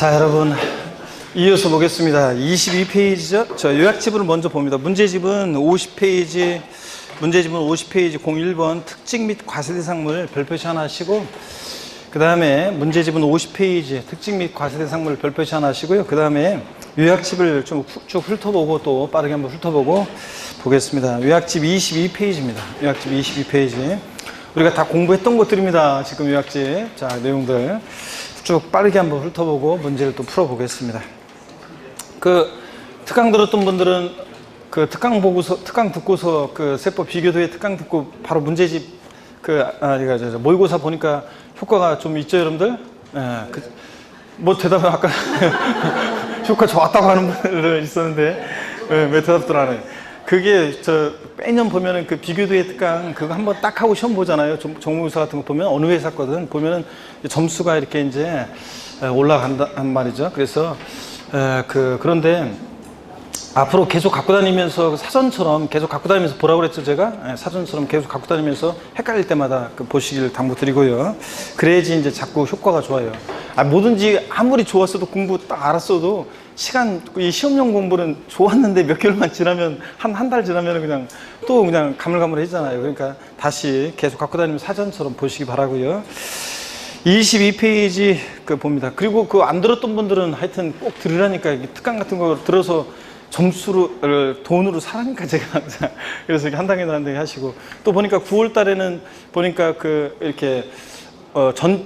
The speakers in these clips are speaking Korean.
자, 여러분 이어서 보겠습니다. 22페이지죠. 저 요약집을 먼저 봅니다. 문제집은 50페이지, 문제집은 50페이지 01번 특징 및 과세대상물 별표시 하나 하시고, 그 다음에 문제집은 50페이지 특징 및 과세대상물 별표시 하나 하시고요. 그 다음에 요약집을 좀 쭉 훑어보고 또 빠르게 한번 훑어보고 보겠습니다. 요약집 22페이지입니다. 요약집 22페이지. 우리가 다 공부했던 것들입니다. 지금 요약집. 자, 내용들 쭉 빠르게 한번 훑어보고 문제를 또 풀어보겠습니다. 그 특강 들었던 분들은 그 특강 보고서, 특강 듣고서 그 세법 비교도의 특강 듣고 바로 문제집 모의고사 보니까 효과가 좀 있죠, 여러분들? 예, 뭐 대답은 아까 효과 좋았다고 하는 분들 있었는데 왜 대답들 안 해요? 그게 저 매년 보면은 그 비교도의 특강 그거 한번 딱 하고 시험 보잖아요. 정무교사 같은 거 보면 어느 회사 거든 보면은 점수가 이렇게 이제 올라간단 말이죠. 그래서 그런데 앞으로 계속 갖고 다니면서 사전처럼 계속 갖고 다니면서 보라고 그랬죠, 제가? 사전처럼 계속 갖고 다니면서 헷갈릴 때마다 보시길 당부드리고요. 그래야지 이제 자꾸 효과가 좋아요. 뭐든지 아무리 좋았어도 공부 딱 알았어도 이 시험용 공부는 좋았는데 몇 개월만 지나면 한 달 지나면 그냥 또 그냥 가물가물해지잖아요. 그러니까 다시 계속 갖고 다니면 사전처럼 보시기 바라고요. 22페이지 봅니다. 그리고 안 들었던 분들은 하여튼 꼭 들으라니까, 특강 같은 거 들어서 점수를 돈으로 사라니까 제가 그래서 이렇게 한 단계 한 단계 하시고, 또 보니까 9월 달에는 보니까 이렇게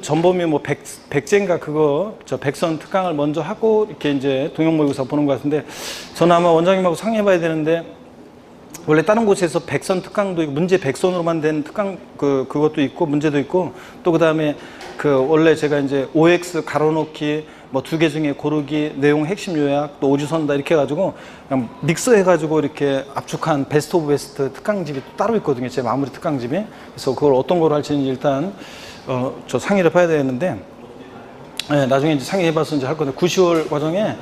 전범위 뭐 백제인가 그거 백선 특강을 먼저 하고 이렇게 이제 동영 모의고사 보는 것 같은데, 저는 아마 원장님하고 상의해봐야 되는데, 원래 다른 곳에서 백선 특강도 있고 문제 백선으로만 된 특강 그것도 있고 문제도 있고, 또 그다음에 원래 제가 이제 OX 가로놓기 뭐 2개 중에 고르기, 내용 핵심 요약, 또 오주선다 이렇게 해가지고 그냥 믹서해가지고 이렇게 압축한 베스트 오브 베스트 특강집이 또 따로 있거든요. 제 마무리 특강집이. 그래서 그걸 어떤 걸 할지는 일단 저 상의를 해봐야 되는데, 나중에 이제 상의해봐서 이제 할 건데, 9, 10월 과정에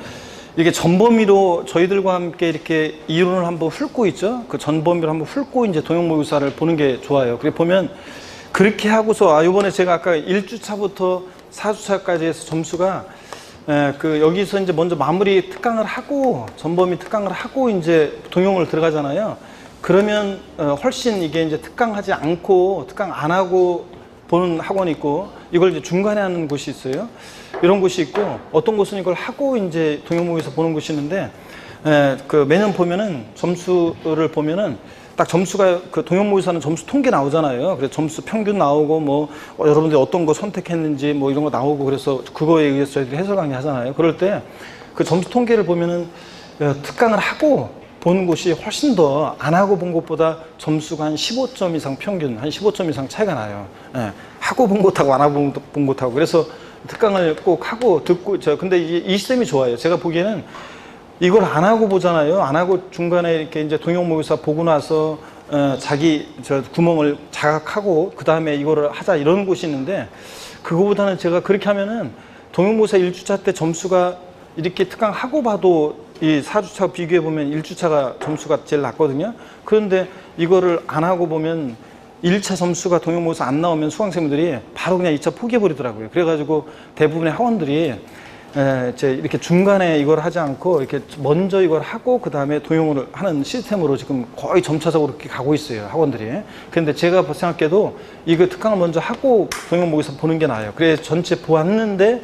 이게 전범위로 저희들과 함께 이렇게 이론을 한번 훑고 있죠. 그 전범위로 한번 훑고 이제 동영 모의고사를 보는 게 좋아요. 그래 보면 그렇게 하고서 요번에 제가 아까 1주차부터 4주차까지 해서 점수가 여기서 이제 먼저 마무리 특강을 하고 전범위 특강을 하고 이제 동영을 들어가잖아요. 그러면 훨씬 이게 이제 특강하지 않고 특강 안 하고 보는 학원이 있고, 이걸 이제 중간에 하는 곳이 있어요. 이런 곳이 있고, 어떤 곳은 이걸 하고 이제 동영모의에서 보는 곳이 있는데, 매년 보면은 점수를 보면은 딱 점수가 동영모의사는 점수 통계 나오잖아요. 그래서 점수 평균 나오고 뭐 여러분들이 어떤 거 선택했는지 뭐 이런 거 나오고, 그래서 그거에 의해서 저희들이 해설 강의 하잖아요. 그럴 때 그 점수 통계를 보면은 특강을 하고 보는 곳이 훨씬 더 안 하고 본 것보다 점수가 한 15점 이상 평균 한 15점 이상 차이가 나요. 하고 본 것하고 안 하고 본 것하고. 그래서 특강을 꼭 하고 듣고 근데 이 시스템이 좋아요. 제가 보기에는 이걸 안 하고 보잖아요. 안 하고 중간에 이렇게 이제 동영 모의고사 보고 나서 자기 구멍을 자각하고 그 다음에 이거를 하자 이런 곳이 있는데, 그거보다는 제가 그렇게 하면은 동영 모의고사 1주차 때 점수가 이렇게 특강하고 봐도 이 4주차 비교해 보면 1주차가 점수가 제일 낮거든요. 그런데 이거를 안 하고 보면 1차 점수가 동영 모의고사 안 나오면 수강생분들이 바로 그냥 2차 포기해 버리더라고요. 그래가지고 대부분의 학원들이 이렇게 중간에 이걸 하지 않고 이렇게 먼저 이걸 하고 그 다음에 동영을 하는 시스템으로 지금 거의 점차적으로 그렇게 가고 있어요, 학원들이. 그런데 제가 생각해도 이거 특강을 먼저 하고 동영 모의고사 보는 게 나아요. 그래서 전체 보았는데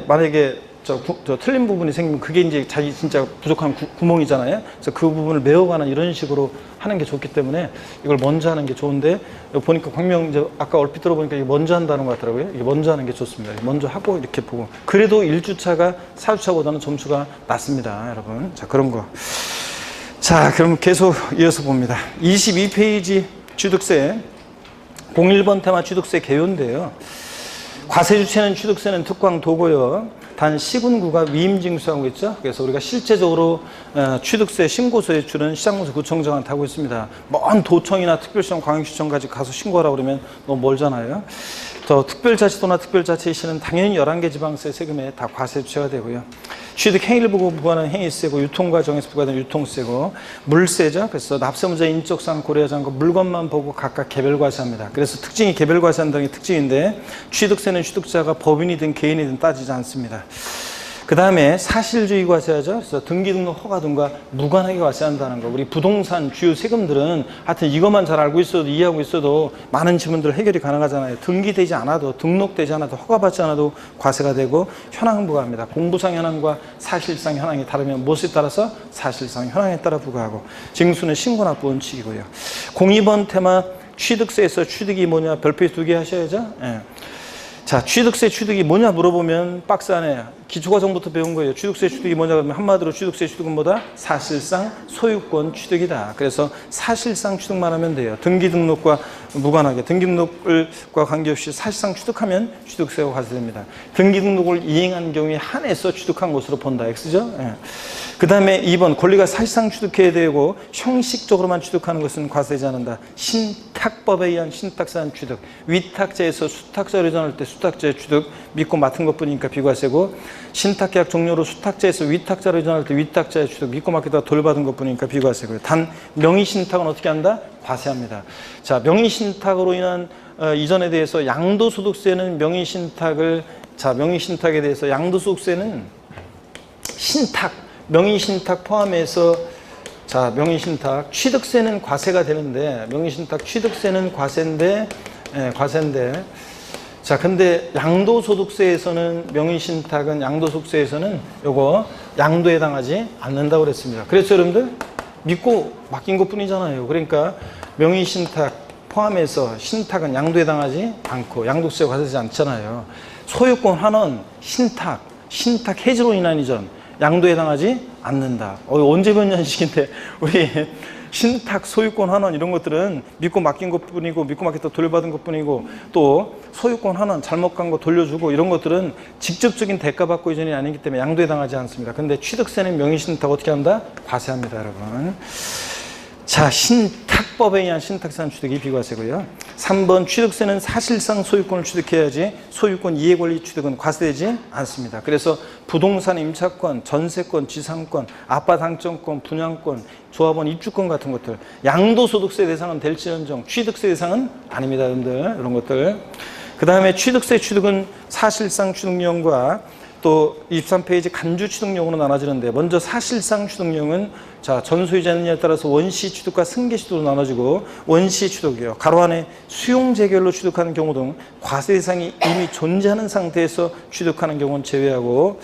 만약에 저 틀린 부분이 생기면 그게 이제 자기 진짜 부족한 구멍이잖아요. 그래서 그 부분을 메워가는 이런 식으로 하는 게 좋기 때문에 이걸 먼저 하는 게 좋은데, 보니까 이제 아까 얼핏 들어보니까 이게 먼저 한다는 것 같더라고요. 이게 먼저 하는 게 좋습니다. 먼저 하고 이렇게 보고. 그래도 1주차가 4주차보다는 점수가 낮습니다, 여러분. 자, 그런 거. 자, 그럼 계속 이어서 봅니다. 22페이지 취득세 01번 테마 취득세 개요인데요. 과세주체는 취득세는 특광도고요. 단 시군구가 위임징수하고 있죠. 그래서 우리가 실제적으로 취득세 신고서 제출은 시장공사 구청장한테 하고 있습니다. 먼 도청이나 특별시청, 광역시청까지 가서 신고하라고 그러면 너무 멀잖아요. 더 특별자치도나 특별자치시는 당연히 11개 지방세 세금에 다 과세 주체가 되고요. 취득 행위를 보고 부과하는 행위세고, 유통 과정에서 부과하는 유통세고, 물세죠. 그래서 납세 문제 인적사항 고려하지 않고 물건만 보고 각각 개별 과세합니다. 그래서 특징이 개별 과세한다는 게 특징인데, 취득세는 취득자가 법인이든 개인이든 따지지 않습니다. 그 다음에 사실주의 과세하죠. 그래서 등기등록 허가 등과 무관하게 과세한다는 거. 우리 부동산 주요 세금들은 하여튼 이것만 잘 알고 있어도 이해하고 있어도 많은 지문들 해결이 가능하잖아요. 등기되지 않아도 등록되지 않아도 허가받지 않아도 과세가 되고 현황 부과합니다. 공부상 현황과 사실상 현황이 다르면 무엇에 따라서 사실상 현황에 따라 부과하고 징수는 신고납부 원칙이고요. 02번 테마 취득세에서 취득이 뭐냐 별표 2개 하셔야죠. 예. 자, 취득세 취득이 뭐냐 물어보면 박스 안에 기초과정부터 배운 거예요. 취득세 취득이 뭐냐 그러면 한마디로 취득세 취득은 뭐다? 사실상 소유권 취득이다. 그래서 사실상 취득만 하면 돼요. 등기등록과 무관하게 등기등록과 관계없이 사실상 취득하면 취득세가 과세됩니다. 등기등록을 이행한 경우에 한해서 취득한 것으로 본다. X죠? 예. 그 다음에 2번 권리가 사실상 취득해야 되고 형식적으로만 취득하는 것은 과세되지 않는다. 신탁법에 의한 신탁사한 취득, 위탁자에서 수탁자로 이전할 때 수탁자의 취득 믿고 맡은 것뿐이니까 비과세고, 신탁계약 종료로 수탁자에서 위탁자로 이전할 때 위탁자의 취득 믿고 맡기다가 돌받은 것뿐이니까 비과세고요. 단 명의신탁은 어떻게 한다? 과세합니다. 자, 명의신탁으로 인한 이전에 대해서 양도소득세는 명의신탁에 대해서 양도소득세는 명의신탁 포함해서 자, 명의신탁 취득세는 과세가 되는데 명의신탁 취득세는 과세인데 자, 근데 양도소득세에서는 명의신탁은 양도소득세에서는 요거 양도에 해당하지 않는다고 그랬습니다. 그래서 여러분들 믿고 맡긴 것뿐이잖아요. 그러니까 명의신탁 포함해서 신탁은 양도에 해당하지 않고 양도세가 과세되지 않잖아요. 소유권 환원, 신탁 해지로 인한 이전 양도에 해당하지 않는다. 언제 본 연식인데 우리 신탁, 소유권 환원 이런 것들은 믿고 맡긴 것뿐이고 믿고 맡겼다 돌려받은 것뿐이고 또 소유권 환원 잘못 간 거 돌려주고 이런 것들은 직접적인 대가 받고 이전이 아니기 때문에 양도에 해당하지 않습니다. 근데 취득세는 명의신탁 어떻게 한다? 과세합니다, 여러분. 자, 신탁법에 의한 신탁산 취득이 비과세고요. 3번 취득세는 사실상 소유권을 취득해야지 소유권 이해권리 취득은 과세되지 않습니다. 그래서 부동산 임차권, 전세권, 지상권, 아파트 당첨권, 분양권, 조합원 입주권 같은 것들 양도소득세 대상은 될지언정 취득세 대상은 아닙니다, 여러분들. 이런 것들. 그 다음에 취득세 취득은 사실상 취득용과 또 23페이지 간주 취득용으로 나눠지는데 먼저 사실상 취득용은 자, 전소유자느냐에 따라서 원시 취득과 승계 취득으로 나눠지고 원시 취득이요. 가로 안에 수용 재결로 취득하는 경우 등 과세 대상이 이미 존재하는 상태에서 취득하는 경우는 제외하고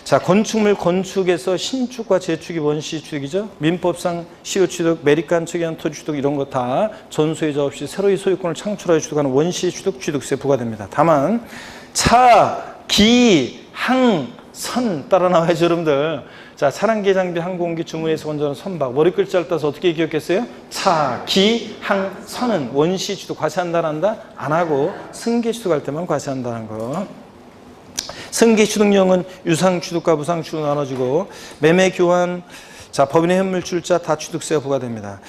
자, 건축물 건축에서 신축과 재축이 원시 취득이죠. 민법상 시효 취득, 매립간 측의한 토지 취득 이런 거 다 전소유자 없이 새로이 소유권을 창출하여 취득하는 원시 취득, 취득세 부과됩니다. 다만 차, 기, 항, 선 따라 나와야죠, 여러분들. 자, 차량기 장비 항공기 주문에서 건조하는 선박 머리글자를 따서 어떻게 기억했어요? 차, 기, 항, 선은 원시 취득 과세한다 안 한다? 안 하고 승계 취득할 때만 과세한다는 거. 승계 취득령은 유상 취득과 무상 취득으로 나눠지고 매매 교환 자, 법인의 현물 출자 다 취득세가 부과됩니다.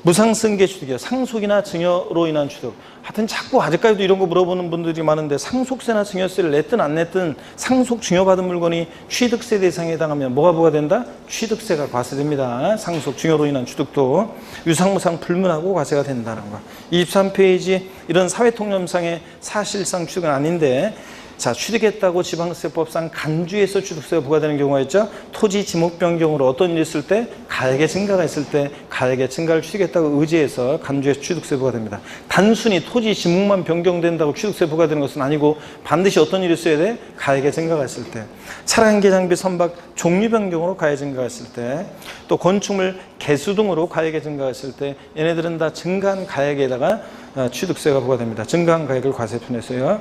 무상 승계 취득이요. 상속이나 증여로 인한 취득. 하여튼 자꾸 아직까지도 이런 거 물어보는 분들이 많은데 상속세나 증여세를 냈든 안 냈든 상속 증여받은 물건이 취득세 대상에 해당하면 뭐가 부과된다? 취득세가 과세됩니다. 상속 증여로 인한 취득도 유상무상 불문하고 과세가 된다는 거. 23페이지 이런 사회통념상의 사실상 취득은 아닌데 자, 취득했다고 지방세법상 간주에서 취득세가 부과되는 경우가 있죠. 토지 지목 변경으로 어떤 일이 있을 때 가액의 증가가 있을 때 가액의 증가를 취득했다고 의지해서 간주에서 취득세 부과됩니다. 단순히 토지 지목만 변경된다고 취득세 부과되는 것은 아니고 반드시 어떤 일이 있어야 돼? 가액의 증가가 있을 때. 차량기 장비 선박 종류 변경으로 가액 증가가 있을 때 또 건축물 개수 등으로 가액의 증가가 있을 때 얘네들은 다 증가한 가액에다가 취득세가 부과됩니다. 증가한 가액을 과세편에서요.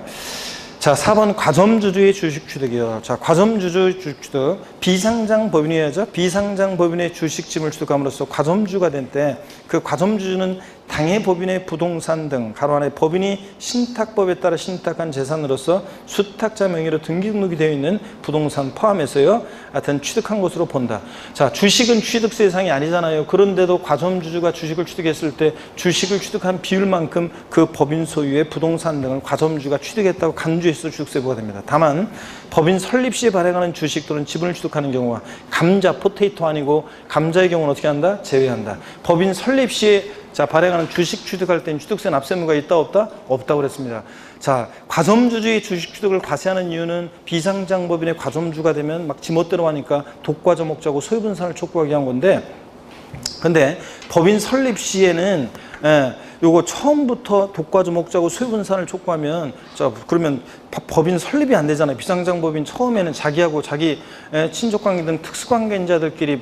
자, 4번 과점주주의 주식 취득이요. 자, 과점주주 주식 취득. 비상장 법인이어야죠. 비상장 법인의 주식짐을 취득함으로써 과점주가 된 때 그 과점주주는 당해 법인의 부동산 등 가로 안에 법인이 신탁법에 따라 신탁한 재산으로서 수탁자 명의로 등기 등록이 되어 있는 부동산 포함해서요. 하여튼 취득한 것으로 본다. 자, 주식은 취득세 대상이 아니잖아요. 그런데도 과점주주가 주식을 취득했을 때 주식을 취득한 비율만큼 그 법인 소유의 부동산 등을 과점주가 취득했다고 간주해서 취득세 부과됩니다. 다만 법인 설립 시에 발행하는 주식 또는 지분을 취득하는 경우와 감자, 포테이토 아니고 감자의 경우는 어떻게 한다? 제외한다. 법인 설립 시에 자, 발행하는 주식 취득할 때는 취득세 납세무가 있다 없다? 없다고 그랬습니다. 자, 과점주주의 주식 취득을 과세하는 이유는 비상장법인의 과점주가 되면 막 지멋대로 하니까 독과점 먹자고 소유분산을 촉구하기 위한 건데, 근데 법인 설립 시에는 요거 처음부터 독과점 먹자고 소유분산을 촉구하면, 자, 그러면 법인 설립이 안 되잖아요. 비상장법인 처음에는 자기하고 자기 친족관계 등 특수관계자들끼리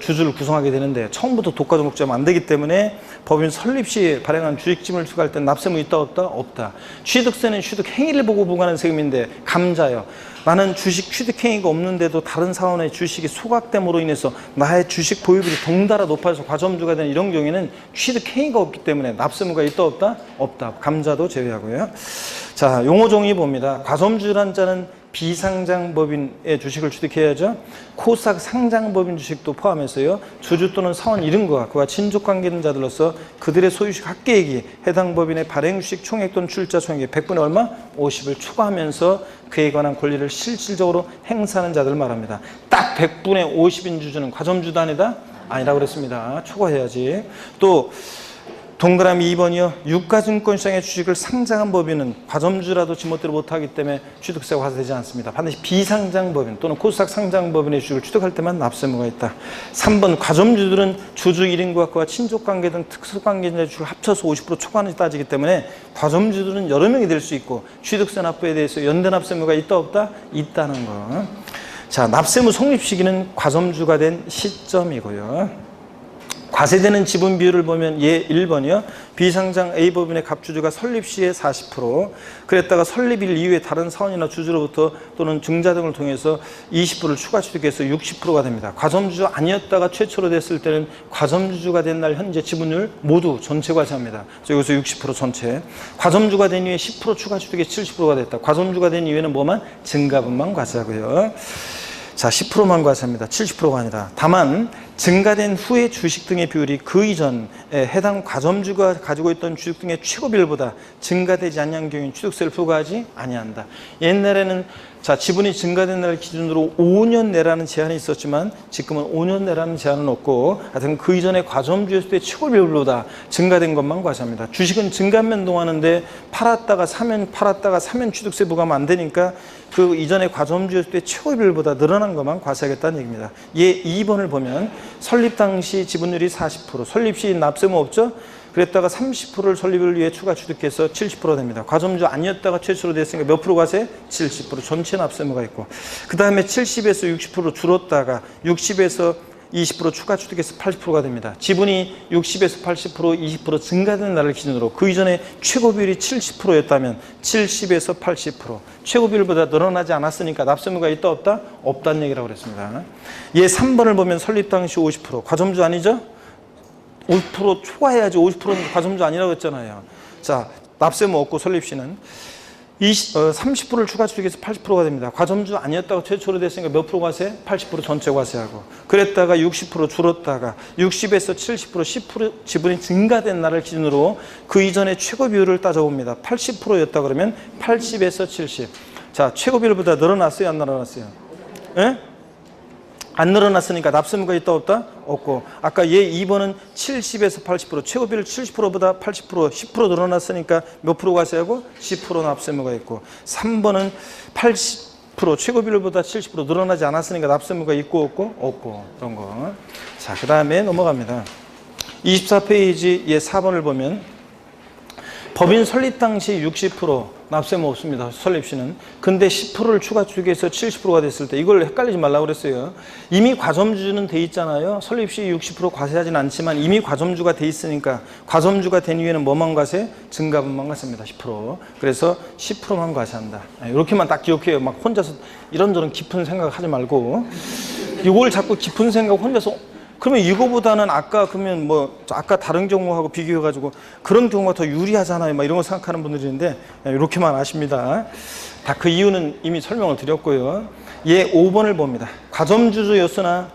주주를 구성하게 되는데, 처음부터 독과점 먹자면 안 되기 때문에 법인 설립 시에 발행한 주식지분을 취득할 때는 납세무 있다 없다? 없다. 취득세는 취득 행위를 보고 부과하는 세금인데, 감자요. 나는 주식 취득 행위가 없는데도 다른 사원의 주식이 소각됨으로 인해서 나의 주식 보유율이 덩달아 높아져서 과점주가 되는 이런 경우에는 취득 행위가 없기 때문에 납세무가 있다 없다? 없다. 감자도 제외하고요. 자, 용어 정의 봅니다. 과점주란 자는 비상장법인의 주식을 취득해야죠. 코스닥 상장법인 주식도 포함해서요. 주주 또는 사원 이름과 그와 친족관계된 자들로서 그들의 소유식 합계액이 해당 법인의 발행주식 총액 또는 출자 총액의 100분의 얼마? 50을 초과하면서 그에 관한 권리를 실질적으로 행사하는 자들을 말합니다. 딱 100분의 50인 주주는 과점주도 아니다? 아니라고 그랬습니다. 초과해야지. 또 동그라미 2번이요. 유가증권시장의 주식을 상장한 법인은 과점주라도 지멋대로 못하기 때문에 취득세가 과세되지 않습니다. 반드시 비상장법인 또는 코스닥 상장법인의 주식을 취득할 때만 납세무가 있다. 3번 과점주들은 주주 1인과 그와 친족관계 등 특수관계자의 주식을 합쳐서 50% 초과하는지 따지기 때문에 과점주들은 여러 명이 될 수 있고 취득세 납부에 대해서 연대 납세무가 있다 없다? 있다는 거. 자, 납세무 성립 시기는 과점주가 된 시점이고요. 과세되는 지분 비율을 보면 예 1번이요. 비상장 A법인의 갑주주가 설립 시에 40%, 그랬다가 설립일 이후에 다른 사원이나 주주로부터 또는 증자 등을 통해서 20%를 추가 취득해서 60%가 됩니다. 과점주주 아니었다가 최초로 됐을 때는 과점주주가 된 날 현재 지분율 모두 전체 과세합니다. 여기서 60% 전체. 과점주가 된 이후에 10% 추가 취득에 70%가 됐다. 과점주가 된 이후에는 뭐만? 증가분만 과세하고요. 자, 10%만 과세합니다. 70%가 아니라. 다만 증가된 후에 주식 등의 비율이 그 이전에 해당 과점주가 가지고 있던 주식 등의 최고 비율보다 증가되지 않는 경우에는 취득세를 부과하지 아니한다. 옛날에는 자, 지분이 증가된 날 기준으로 5년 내라는 제한이 있었지만 지금은 5년 내라는 제한은 없고, 하여튼 그 이전에 과점주였을 때 최고 비율보다 증가된 것만 과세합니다. 주식은 증가면동하는데 팔았다가 사면 취득세 부과하면 안 되니까 그 이전에 과점주였을 때 최고 비율보다 늘어난 것만 과세하겠다는 얘기입니다. 예 2번을 보면 설립 당시 지분율이 40%, 설립 시 납세무 없죠? 그랬다가 30%를 설립을 위해 추가 취득해서 70% 됩니다. 과점주 아니었다가 최초로 됐으니까 몇 프로 과세? 70%. 전체 납세무가 있고, 그 다음에 70에서 60% 줄었다가 60에서 20% 추가 취득해서 80%가 됩니다. 지분이 60에서 80%, 20% 증가된 날을 기준으로 그 이전에 최고 비율이 70%였다면 70에서 80%, 최고 비율보다 늘어나지 않았으니까 납세무가 있다 없다? 없다는 얘기라고 그랬습니다. 얘 3번을 보면 설립 당시 50%, 과점주 아니죠? 50% 초과해야지. 50%는 과점주 아니라고 했잖아요. 자, 납세무 없고 설립 시는 30%를 추가 취득해서 80%가 됩니다. 과점주 아니었다고 최초로 됐으니까 몇 프로 과세? 80% 전체 과세하고, 그랬다가 60% 줄었다가 60에서 70%, 10% 지분이 증가된 날을 기준으로 그 이전에 최고 비율을 따져봅니다. 80%였다 그러면 80에서 70. 자, 최고 비율보다 늘어났어요? 안 늘어났어요? 예? 안 늘어났으니까 납세무가 있다 없다? 없고, 아까 얘 2번은 70에서 80%, 최고 비율 70%보다 80%, 10% 늘어났으니까 몇 프로 과세하고? 10% 납세무가 있고, 3번은 80%, 최고 비율보다 70% 늘어나지 않았으니까 납세무가 있고 없고? 없고, 그런 거. 자, 그 다음에 넘어갑니다. 24페이지 얘 4번을 보면 법인 설립 당시 60% 납세무 없습니다. 설립 시는. 근데 10%를 추가 취득해서 70%가 됐을 때 이걸 헷갈리지 말라고 그랬어요. 이미 과점주는 돼 있잖아요. 설립 시 60% 과세하진 않지만 이미 과점주가 돼 있으니까 과점주가 된 이후에는 뭐만 과세? 증가분만 과세입니다. 10%. 그래서 10%만 과세한다. 이렇게만 딱 기억해요. 막 혼자서 이런저런 깊은 생각 하지 말고, 이걸 자꾸 깊은 생각 혼자서, 그러면 이거보다는 아까 그러면 뭐 아까 다른 경우하고 비교해가지고 그런 경우가 더 유리하잖아요. 막 이런 거 생각하는 분들이 있는데 이렇게만 아십니다. 다 그 이유는 이미 설명을 드렸고요. 얘 5번을 봅니다. 과점주주였으나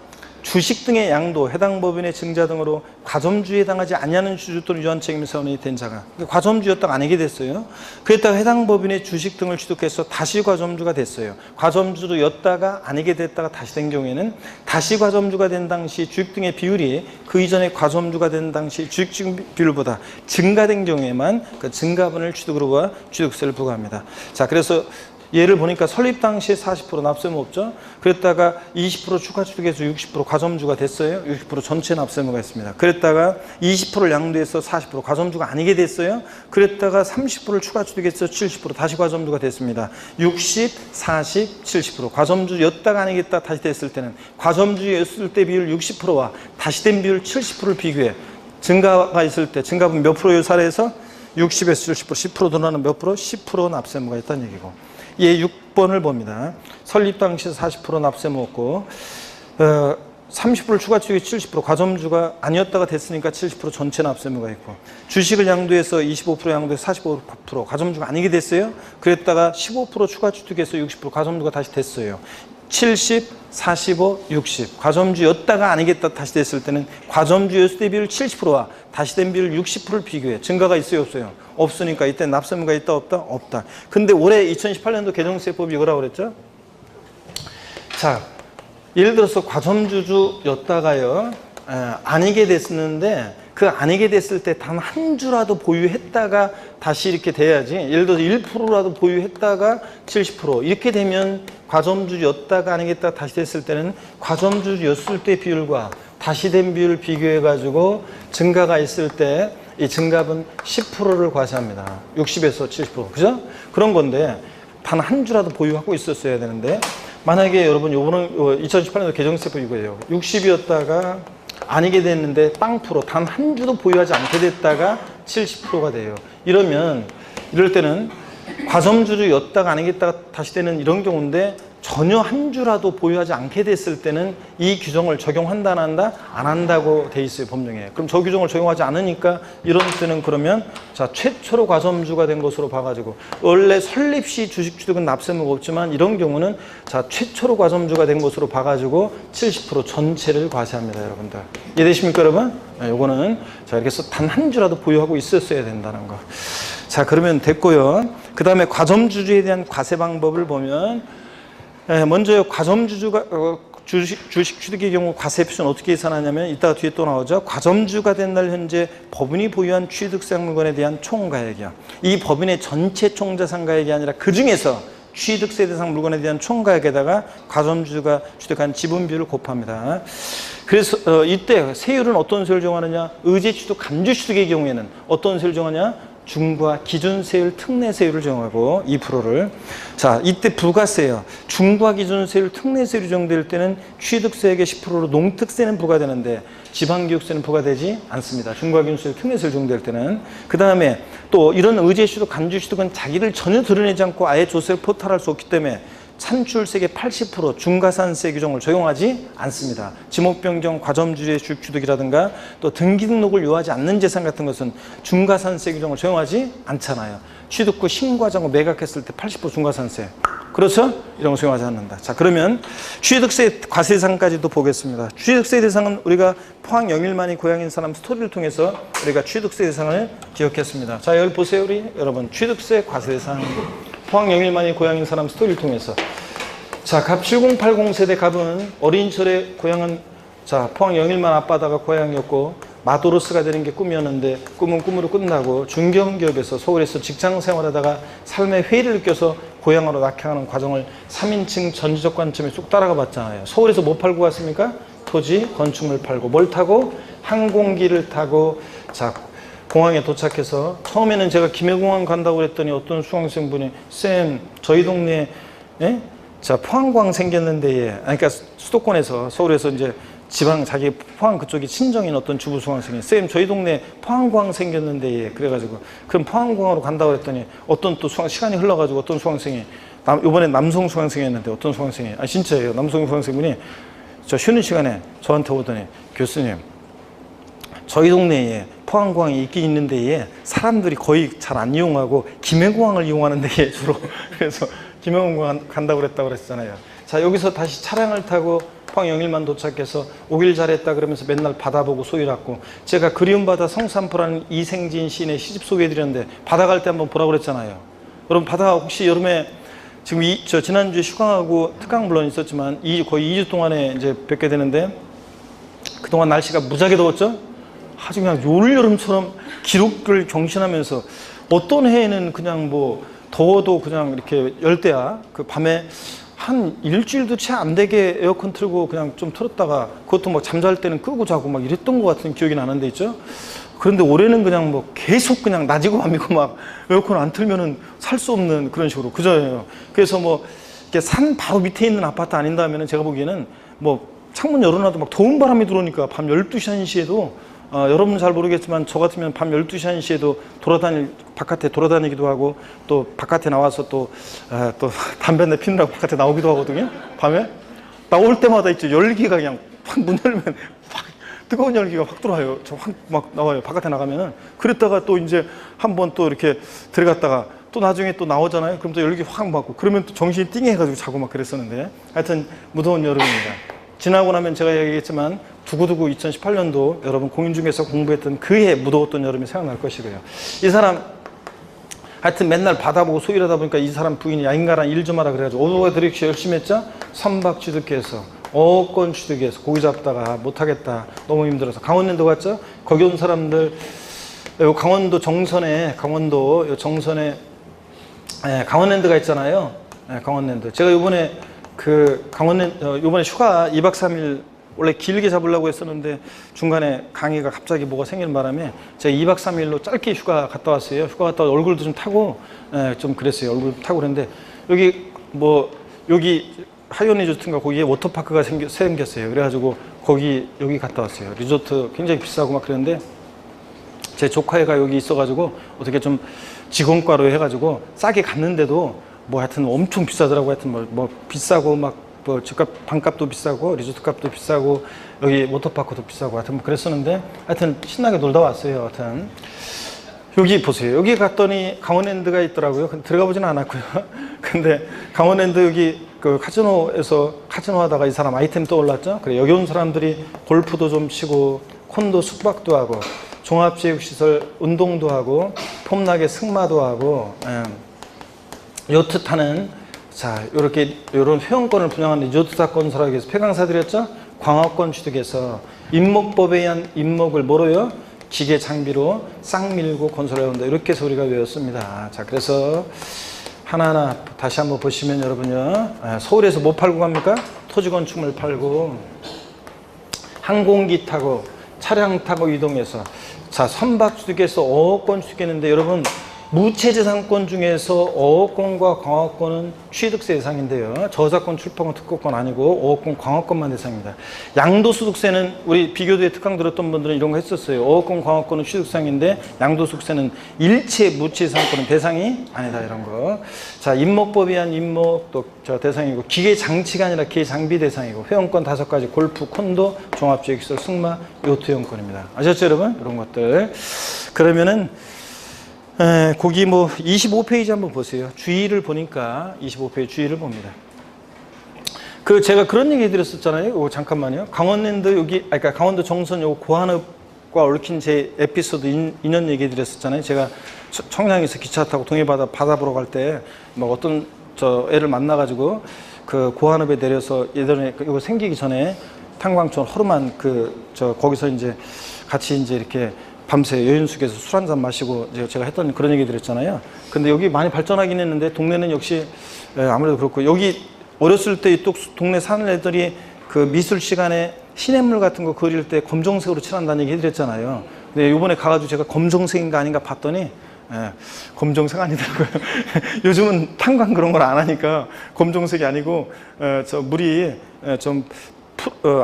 주식 등의 양도 해당 법인의 증자 등으로 과점주에 해당하지 아니하는 주주 또는 유한 책임 사원이 된 자가, 그러니까 과점주였다가 아니게 됐어요. 그랬다가 해당 법인의 주식 등을 취득해서 다시 과점주가 됐어요. 과점주였다가 아니게 됐다가 다시 된 경우에는 다시 과점주가 된 당시 주식 등의 비율이 그 이전에 과점주가 된 당시 주식 비율보다 증가된 경우에만 그 증가분을 취득으로와 취득세를 부과합니다. 자, 그래서 예를 보니까 설립 당시에 40% 납세의무 없죠. 그랬다가 20% 추가 취득해서 60% 과점주가 됐어요. 60% 전체 납세의무가 있습니다. 그랬다가 20%를 양도해서 40% 과점주가 아니게 됐어요. 그랬다가 30%를 추가 취득해서 70% 다시 과점주가 됐습니다. 60, 40, 70% 과점주였다가 아니겠다 다시 됐을 때는 과점주였을 때 비율 60%와 다시 된 비율 70%를 비교해 증가가 있을 때 증가분 몇 프로의 사례에서 60에서 70%, 10% 늘어나는 몇 프로? 10% 납세의무가 있다는 얘기고. 예, 6번을 봅니다. 설립 당시 40% 납세의무 없고 30%를 추가 취득 70% 과점주가 아니었다가 됐으니까 70% 전체 납세의무가 있고, 주식을 양도해서 25% 양도해서 45% 과점주가 아니게 됐어요. 그랬다가 15% 추가 취득해서 60% 과점주가 다시 됐어요. 70, 45, 60 과점주였다가 아니겠다 다시 됐을 때는 과점주였을 때 비율 70%와 다시 된 비율 60%를 비교해. 증가가 있어요 없어요? 없으니까 이때 납세의무가 있다 없다? 없다. 근데 올해 2018년도 개정세법이 이거라고 그랬죠? 자, 예를 들어서 과점주였다가요 아니게 됐었는데 그 아니게 됐을 때 단 한 주라도 보유했다가 다시 이렇게 돼야지. 예를 들어서 1%라도 보유했다가 70% 이렇게 되면 과점주였다가 아니겠다 다시 됐을 때는 과점주였을 때 비율과 다시 된 비율을 비교해 가지고 증가가 있을 때 이 증가분 10%를 과세합니다. 60에서 70%. 그죠? 그런 건데 단 한 주라도 보유하고 있었어야 되는데, 만약에 여러분 요거는 2018년도 개정세법 이거예요. 60이었다가 아니게 됐는데 땅프로 단 한 주도 보유하지 않게 됐다가 70%가 돼요. 이럴 때는 과점주였다가 아니겠다가 다시 되는 이런 경우인데 전혀 한 주라도 보유하지 않게 됐을 때는 이 규정을 적용한다 안 한다? 안 한다고 돼 있어요 법령에. 그럼 저 규정을 적용하지 않으니까 이런 때는 그러면 자 최초로 과점주가 된 것으로 봐가지고, 원래 설립 시 주식 취득은 납세의무가 없지만 이런 경우는 자 최초로 과점주가 된 것으로 봐가지고 70% 전체를 과세합니다. 여러분들 이해되십니까 여러분? 네, 요거는 자 이렇게 해서 단 한 주라도 보유하고 있었어야 된다는 거. 자 그러면 됐고요. 그 다음에 과점주주에 대한 과세 방법을 보면, 먼저 과점주주가 주식 취득의 경우 과세 표시는 어떻게 계산하냐면 이따가 뒤에 또 나오죠. 과점주가 된 날 현재 법인이 보유한 취득세 물건에 대한 총가액이야. 이 법인의 전체 총자산가액이 아니라 그 중에서 취득세 대상 물건에 대한 총가액에다가 과점주가 취득한 지분 비율을 곱합니다. 그래서 이때 세율은 어떤 세율을 정하느냐? 의제 취득, 간주 취득의 경우에는 어떤 세율을 정하냐? 중과 기준세율, 특례세율을 정하고 2%를. 자, 이때 부가세요. 중과 기준세율, 특례세율이 정될 때는 취득세액의 10%로 농특세는 부과되는데 지방교육세는 부과되지 않습니다. 중과 기준세율, 특례세율 정될 때는. 그 다음에 또 이런 의제취득, 간주취득은 자기를 전혀 드러내지 않고 아예 조세를 포탈할 수 없기 때문에 산출세액의 80% 중과산세 규정을 적용하지 않습니다. 지목변경, 과점주의 주식 취득이라든가 또 등기 등록을 요하지 않는 재산 같은 것은 중과산세 규정을 적용하지 않잖아요. 취득 후 신고하자고 매각했을 때 80% 중과산세. 그렇죠? 이런 거 적용하지 않는다. 자, 그러면 취득세 과세 대상까지도 보겠습니다. 취득세 대상은 우리가 포항 영일만이 고향인 사람 스토리를 통해서 우리가 취득세 대상을 기억했습니다. 자, 여기 보세요. 우리 여러분 취득세 과세 대상 포항 영일만이 고향인 사람 스토리를 통해서. 자, 갑 7080 세대 갑은 어린 시절에 고향은 자 포항 영일만 앞바다가 고향이었고 마도로스가 되는 게 꿈이었는데 꿈은 꿈으로 끝나고 중견기업에서 서울에서 직장 생활하다가 삶의 회의를 느껴서 고향으로 낙향하는 과정을 3인칭 전지적 관점에 쑥 따라가 봤잖아요. 서울에서 뭐 팔고 갔습니까? 토지, 건축물 팔고. 뭘 타고? 항공기를 타고. 자, 공항에 도착해서 처음에는 제가 김해공항 간다고 그랬더니 어떤 수강생분이 쌤 저희 동네에 자 포항공항 생겼는데 예. 그러니까 수도권에서 서울에서 이제 지방 자기 포항 그쪽이 친정인 어떤 주부 수강생이 쌤 저희 동네 포항공항 생겼는데 예. 그래가지고 그럼 포항공항으로 간다고 그랬더니 어떤 또 시간이 흘러가지고 어떤 수강생이 이번에 남성 수강생이었는데 어떤 수강생이 진짜예요. 남성 수강생분이 저 쉬는 시간에 저한테 오더니 교수님 저희 동네에 포항공항이 있긴 있는데 사람들이 거의 잘 안 이용하고 김해공항을 이용하는데 주로 그래서 김해공항 간다고 그랬다고 그랬잖아요. 자 여기서 다시 차량을 타고 쿠팡 영일만 도착해서 오길 잘했다 그러면서 맨날 바다 보고 소일았고, 제가 그리운 바다 성산포라는 이생진 시인의 시집 소개해드렸는데 바다 갈 때 한번 보라고 그랬잖아요. 여러분 바다 혹시 여름에 지금 저 지난주에 휴강하고 특강 물론 있었지만 거의 2주 동안에 이제 뵙게 되는데, 그동안 날씨가 무지하게 더웠죠? 아주 그냥 올여름처럼 기록을 경신하면서, 어떤 해에는 그냥 뭐 더워도 그냥 이렇게 열대야. 그 밤에 한 일주일도 채 안 되게 에어컨 틀고 그냥 좀 틀었다가, 그것도 막 잠잘 때는 끄고 자고 막 이랬던 것 같은 기억이 나는데 있죠? 그런데 올해는 그냥 뭐 계속 그냥 낮이고 밤이고 막 에어컨 안 틀면은 살 수 없는 그런 식으로 그저예요. 그래서 뭐 이렇게 산 바로 밑에 있는 아파트 아닌다면은 제가 보기에는 뭐 창문 열어놔도 막 더운 바람이 들어오니까 밤 12시 1시에도 여러분은 잘 모르겠지만 저 같으면 밤 12시 1시에도 바깥에 돌아다니기도 하고, 또 바깥에 나와서 또 담배 내 피느라고 바깥에 나오기도 하거든요. 밤에 나올 때마다 있죠, 열기가 그냥 확 문 열면 확 뜨거운 열기가 확 들어와요. 저 확 막 나와요, 바깥에 나가면은. 그랬다가 또 이제 한번 또 이렇게 들어갔다가 또 나중에 또 나오잖아요. 그럼 또 열기 확 받고, 그러면 또 정신이 띵해가지고 자고 막 그랬었는데, 하여튼 무더운 여름입니다. 지나고 나면 제가 얘기했지만 두고두고 2018년도 여러분 공인중개사 공부했던 그 해 무더웠던 여름이 생각날 것이고요. 이 사람 하여튼 맨날 받아보고 소일하다 보니까 이 사람 부인이 야 인간아 일 좀 하라 그래가지고 어부가 들이시 열심히 했죠. 선박 취득해서 어권 취득해서 고기 잡다가 못하겠다, 너무 힘들어서 강원랜드 갔죠. 거기 온 사람들, 강원도 정선에 강원랜드가 있잖아요. 강원랜드. 제가 이번에 이번에 휴가 2박 3일 원래 길게 잡으려고 했었는데 중간에 강의가 갑자기 뭐가 생기는 바람에 제가 2박 3일로 짧게 휴가 갔다 왔어요. 휴가 갔다 와서 얼굴도 좀 타고 좀 그랬어요. 얼굴 타고 그랬는데 여기 하이온 리조트인가 거기에 워터파크가 생겼어요. 그래가지고 여기 갔다 왔어요. 리조트 굉장히 비싸고 막 그랬는데 제 조카애가 여기 있어가지고 어떻게 좀 직원과로 해가지고 싸게 갔는데도 뭐 하여튼 엄청 비싸더라고. 하여튼 뭐 비싸고 막 뭐 집값 방값도 비싸고 리조트 값도 비싸고 여기 워터파크도 비싸고 하여튼 뭐 그랬었는데, 하여튼 신나게 놀다 왔어요. 하여튼 여기 보세요. 여기 갔더니 강원랜드가 있더라고요. 근데 들어가 보지는 않았고요. 근데 강원랜드 여기 그 카지노에서 카지노 하다가 이 사람 아이템 떠올랐죠. 그래 여기 온 사람들이 골프도 좀 치고 콘도 숙박도 하고 종합체육시설 운동도 하고 폼나게 승마도 하고 요트 타는, 자, 요런 회원권을 분양하는 리조트사 건설하기 위해서 폐강사드렸죠? 광업권 취득해서 임목법에 의한 임목을 뭐로요? 기계 장비로 싹 밀고 건설해 온다. 이렇게 해서 우리가 외웠습니다. 자, 그래서 하나하나 다시 한번 보시면 여러분요. 서울에서 뭐 팔고 갑니까? 토지 건축물 팔고, 항공기 타고, 차량 타고 이동해서, 자, 선박 취득해서 어업권 취득했는데 여러분, 무채재산권 중에서 어업권과 광업권은 취득세 대상인데요. 저작권, 출판권, 특허권 아니고 어업권, 광업권만 대상입니다. 양도소득세는 우리 비교도에 특강 들었던 분들은 이런 거 했었어요. 어업권, 광업권은 취득상인데 양도소득세는 일체 무채재산권은 대상이 아니다, 이런 거. 자, 임목법에 의한 임목도 대상이고, 기계 장치가 아니라 기계 장비 대상이고, 회원권 5가지, 골프, 콘도, 종합체육시설, 승마, 요트 회원권입니다. 아셨죠, 여러분? 이런 것들. 그러면은 거기 뭐 25페이지 한번 보세요. 주의를 보니까 25페이지 주의를 봅니다. 제가 그런 얘기 드렸었잖아요. 잠깐만요. 강원랜드 그러니까 강원도 정선 고한읍과 얽힌 제 에피소드 2년 얘기 드렸었잖아요. 제가 청량에서 기차 타고 동해바다 바다 보러 갈 때 뭐 어떤 애를 만나가지고 그 고한읍에 내려서 예전에 이거 생기기 전에 탄광촌 허름한 거기서 이제 같이 이제 이렇게 밤새 여인숙에서 술 한잔 마시고 제가 했던 그런 얘기 드렸잖아요. 근데 여기 많이 발전하긴 했는데 동네는 역시 아무래도 그렇고, 여기 어렸을 때 이쪽 동네 사는 애들이 그 미술 시간에 시냇물 같은 거 그릴 때 검정색으로 칠한다는 얘기 해드렸잖아요. 근데 이번에 가가지고 제가 검정색인가 아닌가 봤더니 검정색 아니더라고요. 요즘은 탄광 그런 걸 안 하니까 검정색이 아니고 물이 좀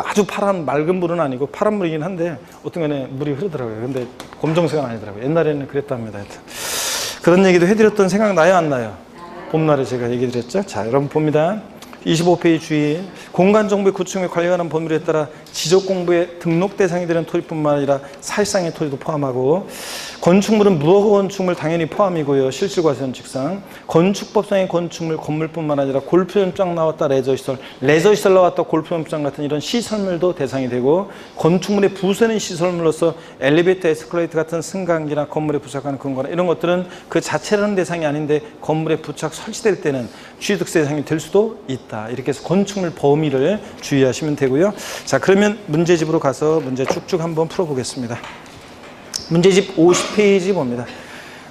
아주 파란 맑은 물은 아니고 파란 물이긴 한데 어떤 간에 물이 흐르더라고요. 근데 검정색은 아니더라고요. 옛날에는 그랬답니다. 하여튼. 그런 얘기도 해드렸던 생각 나요, 안 나요? 봄날에 제가 얘기 드렸죠. 자, 여러분 봅니다. 25페이지 주의. 공간정보의 구축에 관련한 법률에 따라 지적공부의 등록 대상이 되는 토지뿐만 아니라 사실상의 토지도 포함하고, 건축물은 무허가 건축물 당연히 포함이고요. 실질과세원칙상. 건축법상의 건축물, 건물뿐만 아니라 골프연장 나왔다 레저시설, 레저시설 나왔다 골프연장 같은 이런 시설물도 대상이 되고, 건축물의 부수는 시설물로서 엘리베이터, 에스컬레이터 같은 승강기나 건물에 부착하는 그런 거나 이런 것들은 그 자체라는 대상이 아닌데 건물에 부착 설치될 때는 취득세 대상이 될 수도 있다. 이렇게 해서 건축물 범위를 주의하시면 되고요. 자, 그러면 문제집으로 가서 문제 쭉쭉 한번 풀어보겠습니다. 문제집 50페이지 봅니다.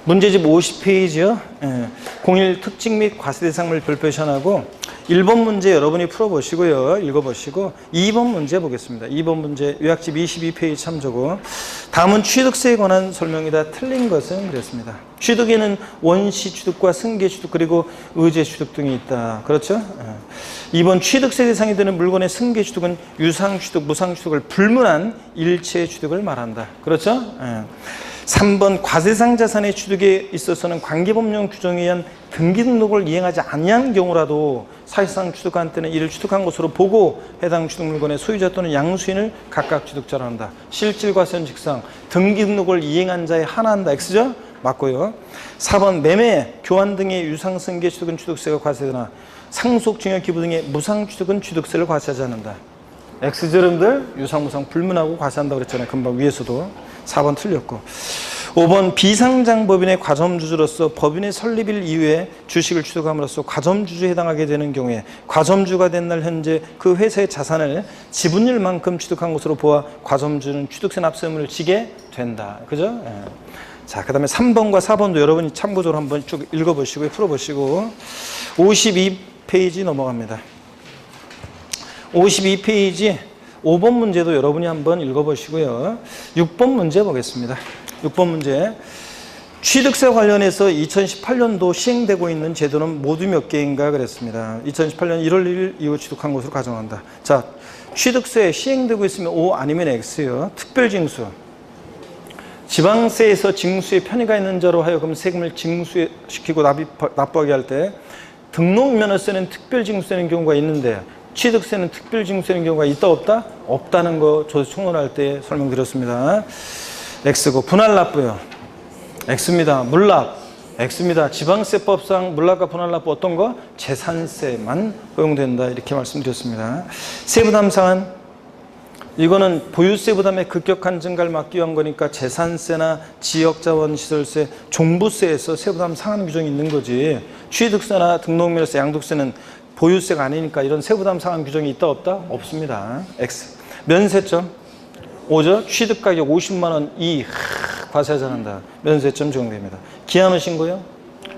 문제집 50페이지요. 01 특징 및 과세 대상물 별표시하고 1번 문제 여러분이 풀어보시고요. 읽어보시고 2번 문제 보겠습니다. 2번 문제 요약집 22페이지 참조고, 다음은 취득세에 관한 설명이다. 틀린 것은 그랬습니다. 취득에는 원시 취득과 승계 취득 그리고 의제 취득 등이 있다. 그렇죠? 2번 취득세 대상이 되는 물건의 승계 취득은 유상 취득, 무상 취득을 불문한 일체 취득을 말한다. 그렇죠? 3번 과세상 자산의 취득에 있어서는 관계법령 규정에 의한 등기 등록을 이행하지 아니한 경우라도 사실상 취득한 때는 이를 취득한 것으로 보고 해당 취득 물건의 소유자 또는 양수인을 각각 취득자로 한다. 실질과세원칙상 등기 등록을 이행한 자에 한한다. X죠? 맞고요. 4번 매매, 교환 등의 유상승계 취득은 취득세가 과세되나 상속, 증여, 기부 등의 무상 취득은 취득세를 과세하지 않는다. X죠, 여러분들? 유상, 무상 불문하고 과세한다고 그랬잖아요. 금방 위에서도. 4번 틀렸고. 5번 비상장법인의 과점주주로서 법인의 설립일 이후에 주식을 취득함으로써 과점주주에 해당하게 되는 경우에 과점주가 된 날 현재 그 회사의 자산을 지분율만큼 취득한 것으로 보아 과점주는 취득세 납세 의무를 지게 된다. 그죠? 자, 그 다음에 3번과 4번도 여러분이 참고적으로 한번 쭉 읽어보시고 풀어보시고 52페이지 넘어갑니다. 52페이지 5번 문제도 여러분이 한번 읽어보시고요. 6번 문제 보겠습니다. 6번 문제. 취득세 관련해서 2018년도 시행되고 있는 제도는 모두 몇 개인가 그랬습니다. 2018년 1월 1일 이후 취득한 것으로 가정한다. 자, 취득세 시행되고 있으면 O 아니면 X요. 특별징수. 지방세에서 징수에 편의가 있는 자로 하여금 세금을 징수시키고 납부하게 할 때 등록면허세는 특별징수되는 경우가 있는데 취득세는 특별징수되는 경우가 있다 없다? 없다는 거 조세 총론할 때 설명드렸습니다. X고 분할납부요. X입니다. 물납 X입니다. 지방세법상 물납과 분할납부 어떤 거? 재산세만 허용된다. 이렇게 말씀드렸습니다. 세부담상은 이거는 보유세 부담의 급격한 증가를 막기 위한 거니까 재산세나 지역자원시설세, 종부세에서 세부담 상한 규정이 있는 거지. 취득세나 등록면허세, 양도세는 보유세가 아니니까 이런 세부담 상한 규정이 있다 없다? 없습니다. X. 면세점 5죠. 취득가격 50만 원 이 과세하지 않는다. 면세점 적용됩니다. 기한후 신고요.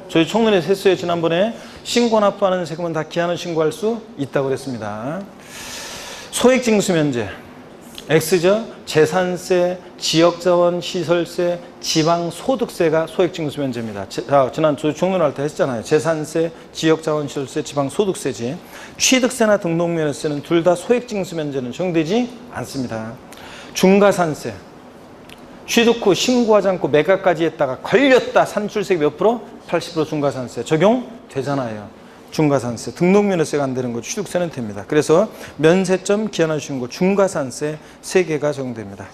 저희 총론에서 했어요. 지난번에 신고 납부하는 세금은 다 기한후 신고할 수 있다고 그랬습니다. 소액징수면제 X죠. 재산세, 지역자원, 시설세, 지방소득세가 소액징수면제입니다. 자, 지난 총론할 때 했잖아요. 재산세, 지역자원, 시설세, 지방소득세지. 취득세나 등록면허세는 둘 다 소액징수면제는 적용되지 않습니다. 중과산세. 취득 후 신고하지 않고 매각까지 했다가 걸렸다. 산출세액 몇 프로? 80% 중과산세 적용되잖아요. 중과산세, 등록면허세가 안 되는 거 취득세는 됩니다. 그래서 면세점, 기한후 신고, 중과산세 3개가 적용됩니다.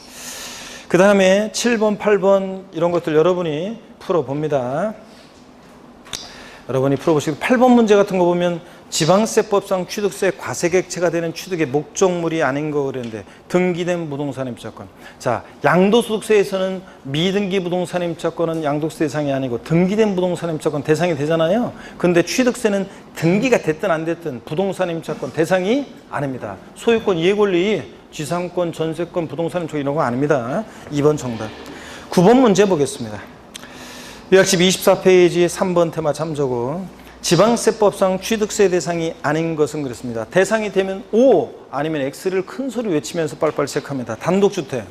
그 다음에 7번, 8번 이런 것들 여러분이 풀어봅니다. 여러분이 풀어보시고 8번 문제 같은 거 보면 지방세법상 취득세 과세객체가 되는 취득의 목적물이 아닌 거 그랬는데 등기된 부동산 임차권. 자, 양도소득세에서는 미등기 부동산 임차권은 양도세 대상이 아니고 등기된 부동산 임차권 대상이 되잖아요. 근데 취득세는 등기가 됐든 안 됐든 부동산 임차권 대상이 아닙니다. 소유권, 이해권리, 지상권, 전세권, 부동산 임차권 이런 거 아닙니다. 2번 정답. 9번 문제 보겠습니다. 요약집 24페이지 3번 테마 참조고 지방세법상 취득세 대상이 아닌 것은 그렇습니다. 대상이 되면 O 아니면 X를 큰 소리 외치면서 빨리빨리 체크합니다. 단독주택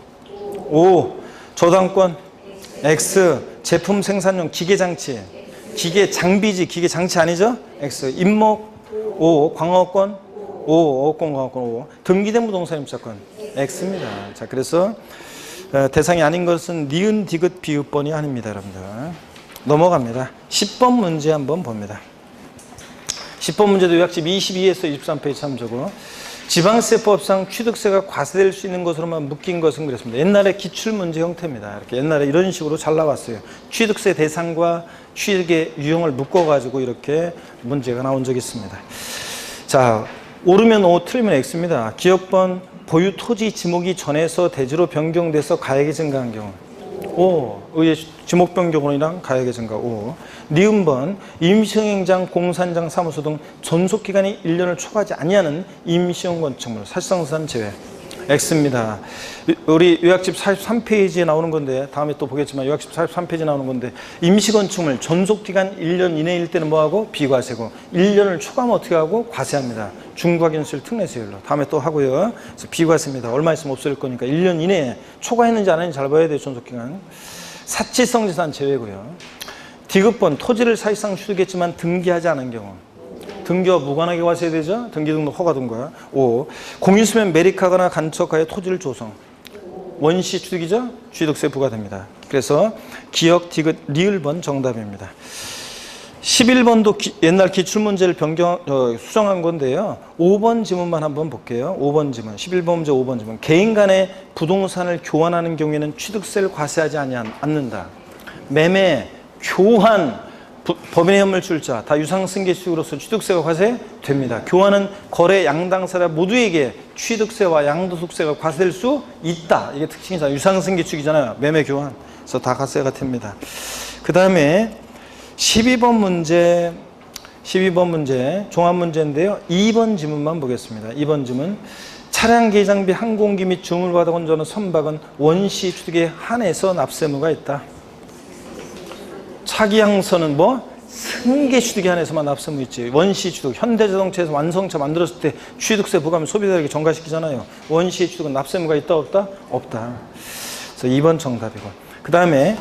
O, 저당권 X, 제품 생산용 기계장치 기계 장비지 기계 장치 아니죠? X, 임목 O, 광어권 O, 어권 광어권 O, 등기된 부동산 임차권 X입니다. 자, 그래서 대상이 아닌 것은 니은, 디귿, 비읍번이 아닙니다. 여러분들 넘어갑니다. 10번 문제 한번 봅니다. 10번 문제도 요약집 22에서 23페이지 참조고 지방세법상 취득세가 과세될 수 있는 것으로만 묶인 것은 그랬습니다. 옛날에 기출문제 형태입니다. 이렇게 옛날에 이런 식으로 잘 나왔어요. 취득세 대상과 취득의 유형을 묶어가지고 이렇게 문제가 나온 적이 있습니다. 자, 오르면 O, 틀리면 X입니다. 기업번 보유 토지 지목이 전에서 대지로 변경돼서 가액이 증가한 경우. O, 의의 지목 변경으로인한 가액의 증가. O. 니은번 임시행장, 공사장, 사무소 등 존속기간이 1년을 초과하지 아니하는 임시형 건축물, 사실상산 제외. X입니다. 우리 요약집 43페이지에 나오는 건데, 다음에 또 보겠지만 요약집 43페이지에 나오는 건데, 임시건축물 존속기간 1년 이내일 때는 뭐하고? 비과세고, 1년을 초과하면 어떻게 하고? 과세합니다. 중과견수율 특례세율로. 다음에 또 하고요. 그래서 비과세입니다. 얼마 있으면 없어질 거니까 1년 이내에 초과했는지 안 했는지 잘 봐야 돼요. 존속기간. 사치성 재산 제외고요. 디귿번 토지를 사실상 취득했지만 등기하지 않은 경우. 등기와 무관하게 과세되죠. 등기 등록 허가 등과. 5. 공유수면 매립하거나 간척하여 토지를 조성. 원시 취득이죠. 취득세 부과됩니다. 그래서 기역, 디귿, 리을번 정답입니다. 11번도 옛날 기출문제를 수정한 건데요. 5번 지문만 한번 볼게요. 5번 지문. 11번 문제 5번 지문. 개인 간에 부동산을 교환하는 경우에는 취득세를 과세하지 않는다. 매매, 교환, 법인의 현물 출자 다 유상승계수익으로서 취득세가 과세됩니다. 교환은 거래 양당사자 모두에게 취득세와 양도소득세가 과세될 수 있다. 이게 특징이잖아요. 유상승계축이잖아요. 매매 교환. 그래서 다 과세가 됩니다. 그 다음에 12번 문제 종합문제인데요. 2번 지문만 보겠습니다. 2번 지문. 차량 개장비 항공기 및 주물받아 건조하는 선박은 원시 취득에 한해서 납세무가 있다. 차기항선은 뭐? 승계 취득에 한해서만 납세무 있지. 원시 취득, 현대자동차에서 완성차 만들었을 때 취득세 부과하면 소비자에게 전가시키잖아요. 원시 취득은 납세무가 있다 없다? 없다. 그래서 2번 정답이고. 그 다음에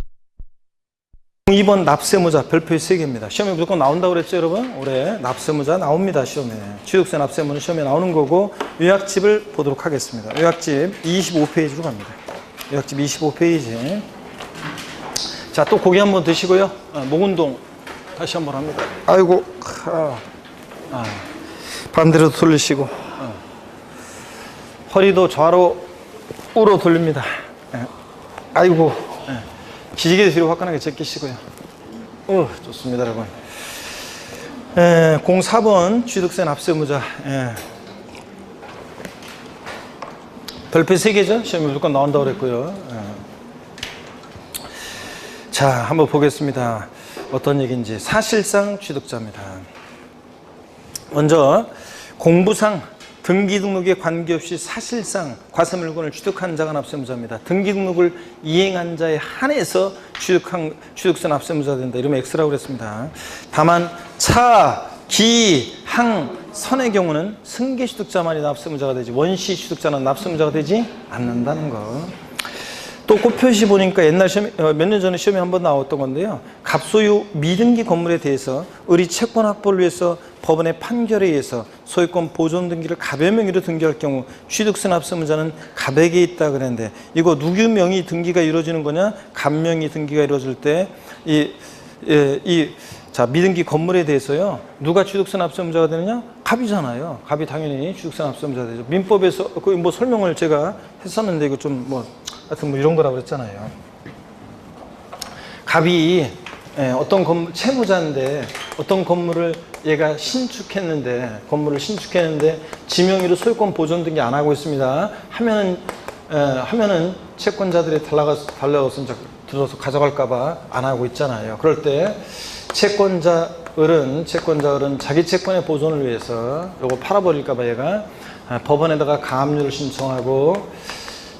2번 납세무자 별표 3개입니다. 시험에 무조건 나온다고 그랬죠, 여러분? 올해 납세무자 나옵니다, 시험에. 취득세 납세무는 시험에 나오는 거고, 요약집을 보도록 하겠습니다. 요약집 25페이지로 갑니다. 요약집 25페이지. 자, 또 고기 한번 드시고요. 목 운동 다시 한번 합니다. 아이고, 반대로 돌리시고, 허리도 좌로 우로 돌립니다. 아이고, 기지개 뒤로 화끈하게 제끼시고요. 좋습니다, 여러분. 04번 취득세 납세무자. 별표 3개죠? 시험에 무조건 나온다고 그랬고요. 자, 한번 보겠습니다. 어떤 얘기인지. 사실상 취득자입니다. 먼저 공부상 등기 등록에 관계없이 사실상 과세물건을 취득한 자가 납세무자입니다. 등기 등록을 이행한 자에 한해서 취득세 납세무자가 된다. 이러면 X라고 그랬습니다. 다만 차, 기, 항, 선의 경우는 승계 취득자만이 납세무자가 되지 원시 취득자는 납세무자가 되지 않는다는 거. 또 꽃표시 보니까 옛날 시험, 몇 년 전에 시험에 한번 나왔던 건데요. 갑소유 미등기 건물에 대해서 의리 채권 확보를 위해서 법원의 판결에 의해서 소유권 보존 등기를 갑의 명의로 등기할 경우 취득세 납세무자는 갑에게 있다 그랬는데, 이거 누구 명의 등기가 이루어지는 거냐? 갑 명의 등기가 이루어질 때 자, 미등기 건물에 대해서요, 누가 취득세 납세무자가 되느냐? 갑이잖아요. 갑이 당연히 취득세 납세무자가 되죠. 민법에서 그 뭐 설명을 제가 했었는데, 이거 좀 하여튼 이런 거라고 그랬잖아요. 갑이 어떤 건물, 채무자인데 어떤 건물을 얘가 건물을 신축했는데 지명의로 소유권 보존 등기 안 하고 있습니다. 하면은 채권자들이 달라가서 들어서 가져갈까봐 안 하고 있잖아요. 그럴 때 채권자을은 자기 채권의 보존을 위해서 요거 팔아버릴까봐 얘가 법원에다가 가압류를 신청하고,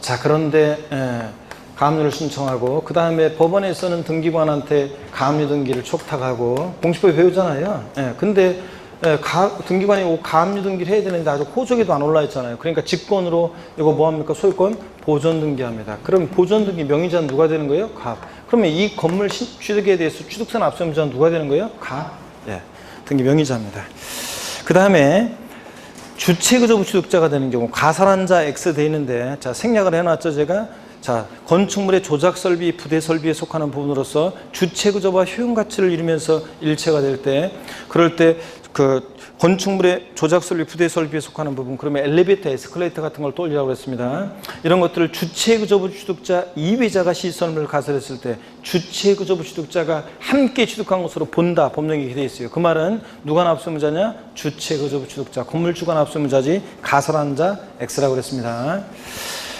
자, 그런데 가압류를 신청하고, 그 다음에 법원에서는 등기관한테 가압류 등기를 촉탁하고, 공시법에 배우잖아요. 근데 등기관이 가압류 등기를 해야 되는데 아직 호적에도 안 올라 있잖아요. 그러니까 직권으로 이거 뭐합니까? 소유권 보존 등기합니다. 그럼 보존 등기 명의자는 누가 되는 거예요? 갑. 그러면 이 건물 취득에 대해서 취득세 납세무자는 누가 되는 거예요? 갑. 등기 명의자입니다. 그 다음에 주체의존부 취득자가 되는 경우, 가산한 자 X 돼 있는데, 자, 생략을 해놨죠, 제가. 자, 건축물의 조작 설비, 부대 설비에 속하는 부분으로서 주체 구조와 효용 가치를 이루면서 일체가 될 때, 그럴 때 그 건축물의 조작 설비, 부대 설비에 속하는 부분, 그러면 엘리베이터, 에스컬레이터 같은 걸 떠올리라고 했습니다. 이런 것들을 주체 구조부 취득자, 이외자가 시설물을 가설했을 때 주체 구조부 취득자가 함께 취득한 것으로 본다. 법령이 되어 있어요. 그 말은 누가 납세무자냐? 주체 구조부 취득자, 건물주가 납세무자지 가설한 자 X라고 그랬습니다.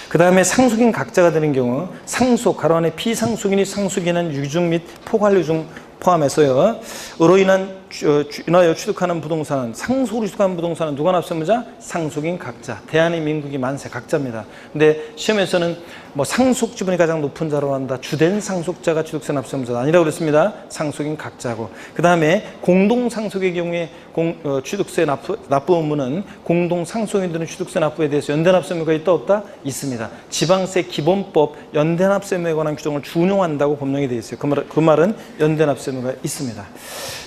그 다음에 상속인 각자가 되는 경우 상속, 가로 안에 피상속인이 상속인은 유증 및 포괄유증 포함해서요. 으로 인하여 취득하는 부동산은, 상속으로 취득하는 부동산은 누가 납세무자? 상속인 각자. 대한민국이 만세 각자입니다. 근데 시험에서는 뭐 상속 지분이 가장 높은 자로 한다. 주된 상속자가 취득세 납세무자가 아니라고 그랬습니다. 상속인 각자고. 그 다음에 공동 상속의 경우에 취득세 납부 의무는 공동 상속인들은 취득세 납부에 대해서 연대 납세 의무가 있다 없다? 있습니다. 지방세 기본법 연대 납세 의무에 관한 규정을 준용한다고 법령이 되어 있어요. 그 말은 연대 납세 의무가 있습니다.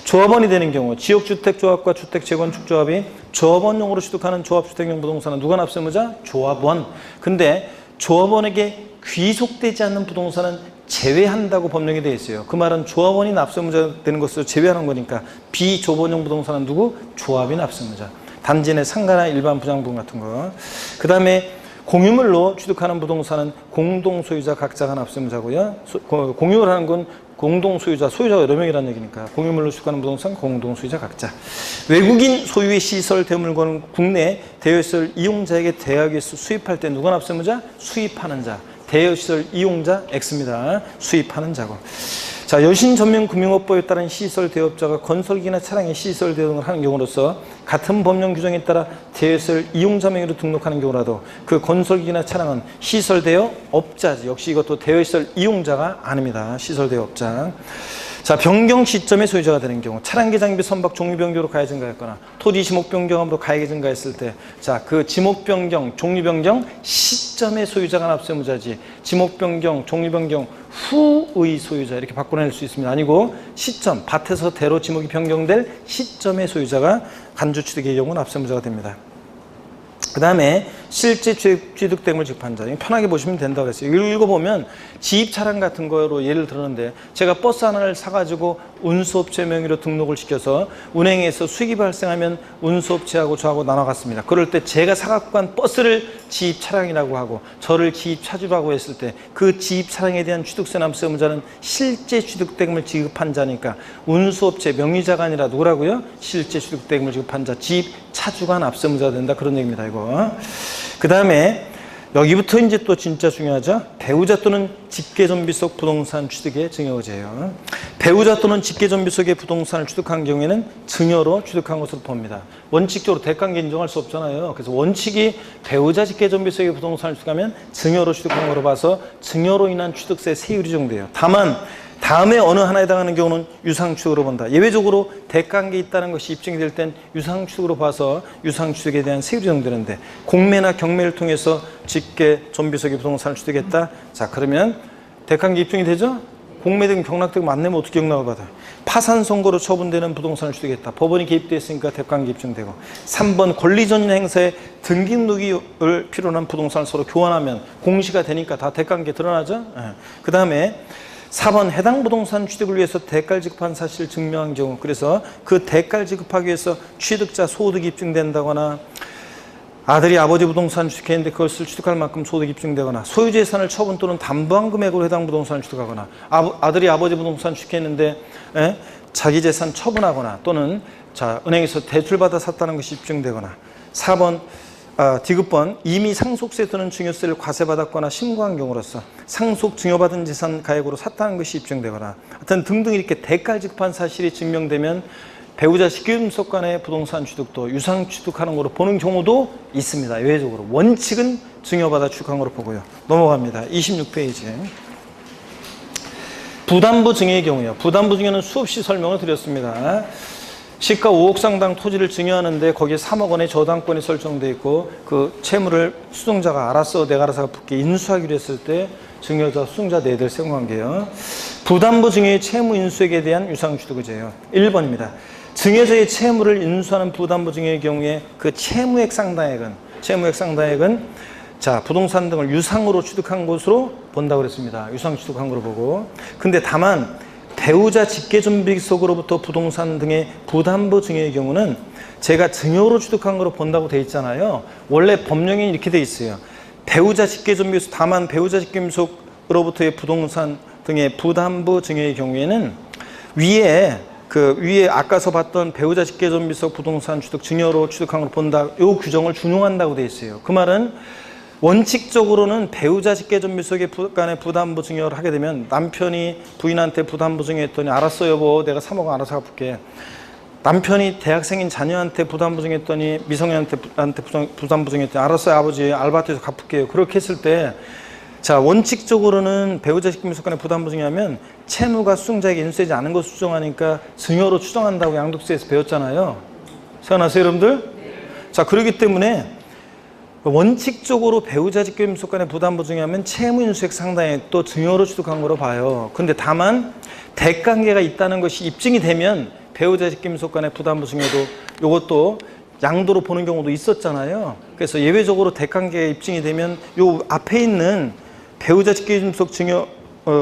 조합원이 되는 경우 지역주택조합과 주택재건축조합이 조합원용으로 취득하는 조합주택용 부동산은 누가 납세무자? 조합원. 근데 조합원에게 귀속되지 않는 부동산은 제외한다고 법령이 되어 있어요. 그 말은 조합원이 납세무자 되는 것으로 제외하는 거니까 비조합원용 부동산은 누구? 조합이 납세무자. 단지 내 상가나 일반 부장부분 같은 거. 그 다음에 공유물로 취득하는 부동산은 공동소유자 각자가 납세무자고요. 공유를 하는 건 공동소유자, 소유자가 여러 명이라는 얘기니까 공유물로 취득하는 부동산 공동소유자 각자. 외국인 소유의 시설, 대물건은 국내 대여시설 이용자에게 대하기 위해서 수입할 때 누가 납세무자? 수입하는 자. 대여시설 이용자 X입니다. 수입하는 자고. 자, 여신전면금융업법에 따른 시설 대업자가 건설기나 차량의 시설 대응을 하는 경우로서 같은 법령 규정에 따라 대여시설 이용자 명의로 등록하는 경우라도 그 건설기나 차량은 시설 대여업자지. 역시 이것도 대여시설 이용자가 아닙니다. 시설 대여업자. 자, 변경 시점의 소유자가 되는 경우 차량계 장비 선박 종류 변경으로 가액 증가했거나 토지 지목 변경함으로 가액이 증가했을 때, 자, 그 지목 변경, 종류 변경 시점의 소유자가 납세무자지 지목 변경, 종류 변경 후의 소유자 이렇게 바꿔낼 수 있습니다. 아니고 시점, 밭에서 대로 지목이 변경될 시점의 소유자가 간주취득의 경우 납세무자가 됩니다. 그 다음에 실제 취득대금을 지급한 자. 편하게 보시면 된다고 했어요. 읽어보면 지입 차량 같은 거로 예를 들었는데 제가 버스 하나를 사가지고 운수업체 명의로 등록을 시켜서 운행에서 수익이 발생하면 운수업체하고 저하고 나눠갔습니다. 그럴 때 제가 사갖고 간 버스를 지입 차량이라고 하고 저를 지입 차주라고 했을 때 그 지입 차량에 대한 취득세 납세 의무자는 실제 취득대금을 지급한 자니까 운수업체 명의자가 아니라 누구라고요? 실제 취득대금을 지급한 자, 지입 차주가 납세 의무자가 된다. 그런 얘기입니다. 이거. 그 다음에 여기부터 이제 또 진짜 중요하죠. 배우자 또는 직계존비속 부동산 취득의 증여의제예요. 배우자 또는 직계존비속의 부동산을 취득한 경우에는 증여로 취득한 것으로 봅니다. 원칙적으로 대가관계 인정할 수 없잖아요. 그래서 원칙이 배우자 직계존비속의 부동산을 취득하면 증여로 취득한 거로 봐서 증여로 인한 취득세 세율이 적용돼요. 다만 다음에 어느 하나에 해당하는 경우는 유상취득으로 본다. 예외적으로 대가관계 있다는 것이 입증이 될 땐 유상취득으로 봐서 유상취득에 대한 세율이 적용되는데 공매나 경매를 통해서 직계 존비속의 부동산을 취득했다. 자, 그러면 대가관계 입증이 되죠? 공매되면 경락되고 만내면 어떻게 경락을 받아요? 파산 선고로 처분되는 부동산을 취득했다. 법원이 개입되어 있으니까 대가관계 입증되고. 3번 권리전인 행사에 등기누기를 필요로 한 부동산을 서로 교환하면 공시가 되니까 다 대가관계 드러나죠? 그 다음에 4번 해당 부동산 취득을 위해서 대가를 지급한 사실을 증명한 경우, 그래서 그 대가를 지급하기 위해서 취득자 소득이 입증된다거나 아들이 아버지 부동산 취득했는데 그것을 취득할 만큼 소득이 입증되거나 소유재산을 처분 또는 담보한 금액으로 해당 부동산을 취득하거나 아들이 아버지 부동산 취득했는데 자기 재산 처분하거나 또는 자 은행에서 대출받아 샀다는 것이 입증되거나 4번 디귿번 이미 상속세 또는 증여세를 과세받았거나 신고한 경우로서 상속 증여받은 재산 가액으로 샀다는 것이 입증되거나 하여튼 등등 이렇게 대가를 지급한 사실이 증명되면 배우자 직계존비속 간의 부동산 취득도 유상 취득하는 거로 보는 경우도 있습니다. 예외적으로. 원칙은 증여받아 취득한 거로 보고요. 넘어갑니다. 26페이지. 부담부 증여의 경우요. 부담부 증여는 수없이 설명을 드렸습니다. 시가 5억 상당 토지를 증여하는데 거기에 3억 원의 저당권이 설정되어 있고 그 채무를 수증자가 알아서 내가 알아서 붙게 인수하기로 했을 때 증여자, 수증자 내들 세공관계예요. 부담부 증여의 채무 인수액에 대한 유상취득의제예요. 1번입니다. 증여자의 채무를 인수하는 부담부 증여의 경우에 그 채무액 상당액은 자, 부동산 등을 유상으로 취득한 것으로 본다고 그랬습니다. 유상 취득한 것으로 보고. 근데 다만 배우자 직계존비속으로부터 부동산 등의 부담부 증여의 경우는 제가 증여로 취득한 것으로 본다고 돼 있잖아요. 원래 법령에 이렇게 돼 있어요. 배우자 직계존비속, 다만 배우자 직계존비속으로부터의 부동산 등의 부담부 증여의 경우에는 위에 아까서 봤던 배우자 직계존비속 부동산 취득 증여로 취득한 걸 본다. 요 규정을 준용한다고 돼 있어요. 그 말은 원칙적으로는 배우자 직계존비속의 간의 부담부 증여를 하게 되면 남편이 부인한테 부담부 증여했더니 알았어 여보 내가 3억 원 알아서 갚을게. 남편이 대학생인 자녀한테 부담부 증여했더니 미성년한테 부담부 증여했더니 알았어요 아버지 알바트에서 갚을게요. 그렇게 했을 때 자, 원칙적으로는 배우자 직계존비속 간의 부담부 증여하면 채무가 수증자에게 인수되지 않은 것을 추정하니까 증여로 추정한다고 양도세에서 배웠잖아요. 생각나세요 여러분들? 자, 그렇기 때문에 원칙적으로 배우자 직계존비속 간의 부담부 증여하면 채무인수액 상당히 또 증여로 취득한 거로 봐요. 근데 다만 대관계가 있다는 것이 입증이 되면 배우자 직계존비속 간의 부담부 증여도 이것도 양도로 보는 경우도 있었잖아요. 그래서 예외적으로 대관계가 입증이 되면 요 앞에 있는 배우자 직계존비속 증여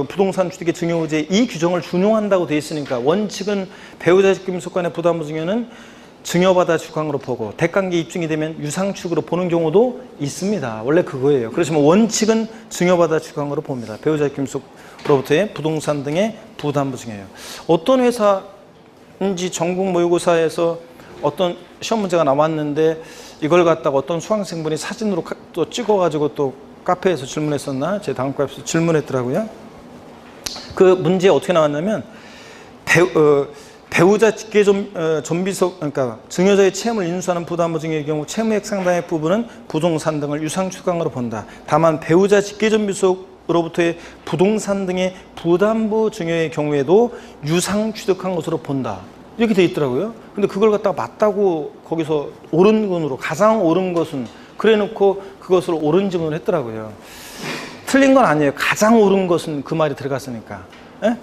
부동산 취득의 증여의제 이 규정을 준용한다고 돼 있으니까 원칙은 배우자 직계존비속 간의 부담부 증여는 증여받아 취득한 것으로 보고 대관계 입증이 되면 유상취득으로 보는 경우도 있습니다. 원래 그거예요. 그렇지만 원칙은 증여받아 취득한 것으로 봅니다. 배우자 직계존비속으로부터의 부동산 등의 부담부 증여예요. 어떤 회사인지 전국 모의고사에서 어떤 시험 문제가 나왔는데 이걸 갖다가 어떤 수강생분이 사진으로 또 찍어가지고 또 카페에서 질문했었나? 제 다음 카페에서 질문했더라고요. 그 문제 어떻게 나왔냐면 배우자 직계존비속 그러니까 증여자의 채무를 인수하는 부담부 증여의 경우 채무액 상당의 부분은 부동산 등을 유상 취득한 것으로 본다. 다만 배우자 직계존비속으로부터의 부동산 등의 부담부 증여의 경우에도 유상 취득한 것으로 본다. 이렇게 돼 있더라고요. 근데 그걸 갖다가 맞다고 거기서 옳은 군으로 가장 옳은 것은 그래 놓고 그것을 옳은 질문을 했더라고요. 틀린 건 아니에요. 가장 옳은 것은 그 말이 들어갔으니까. 에?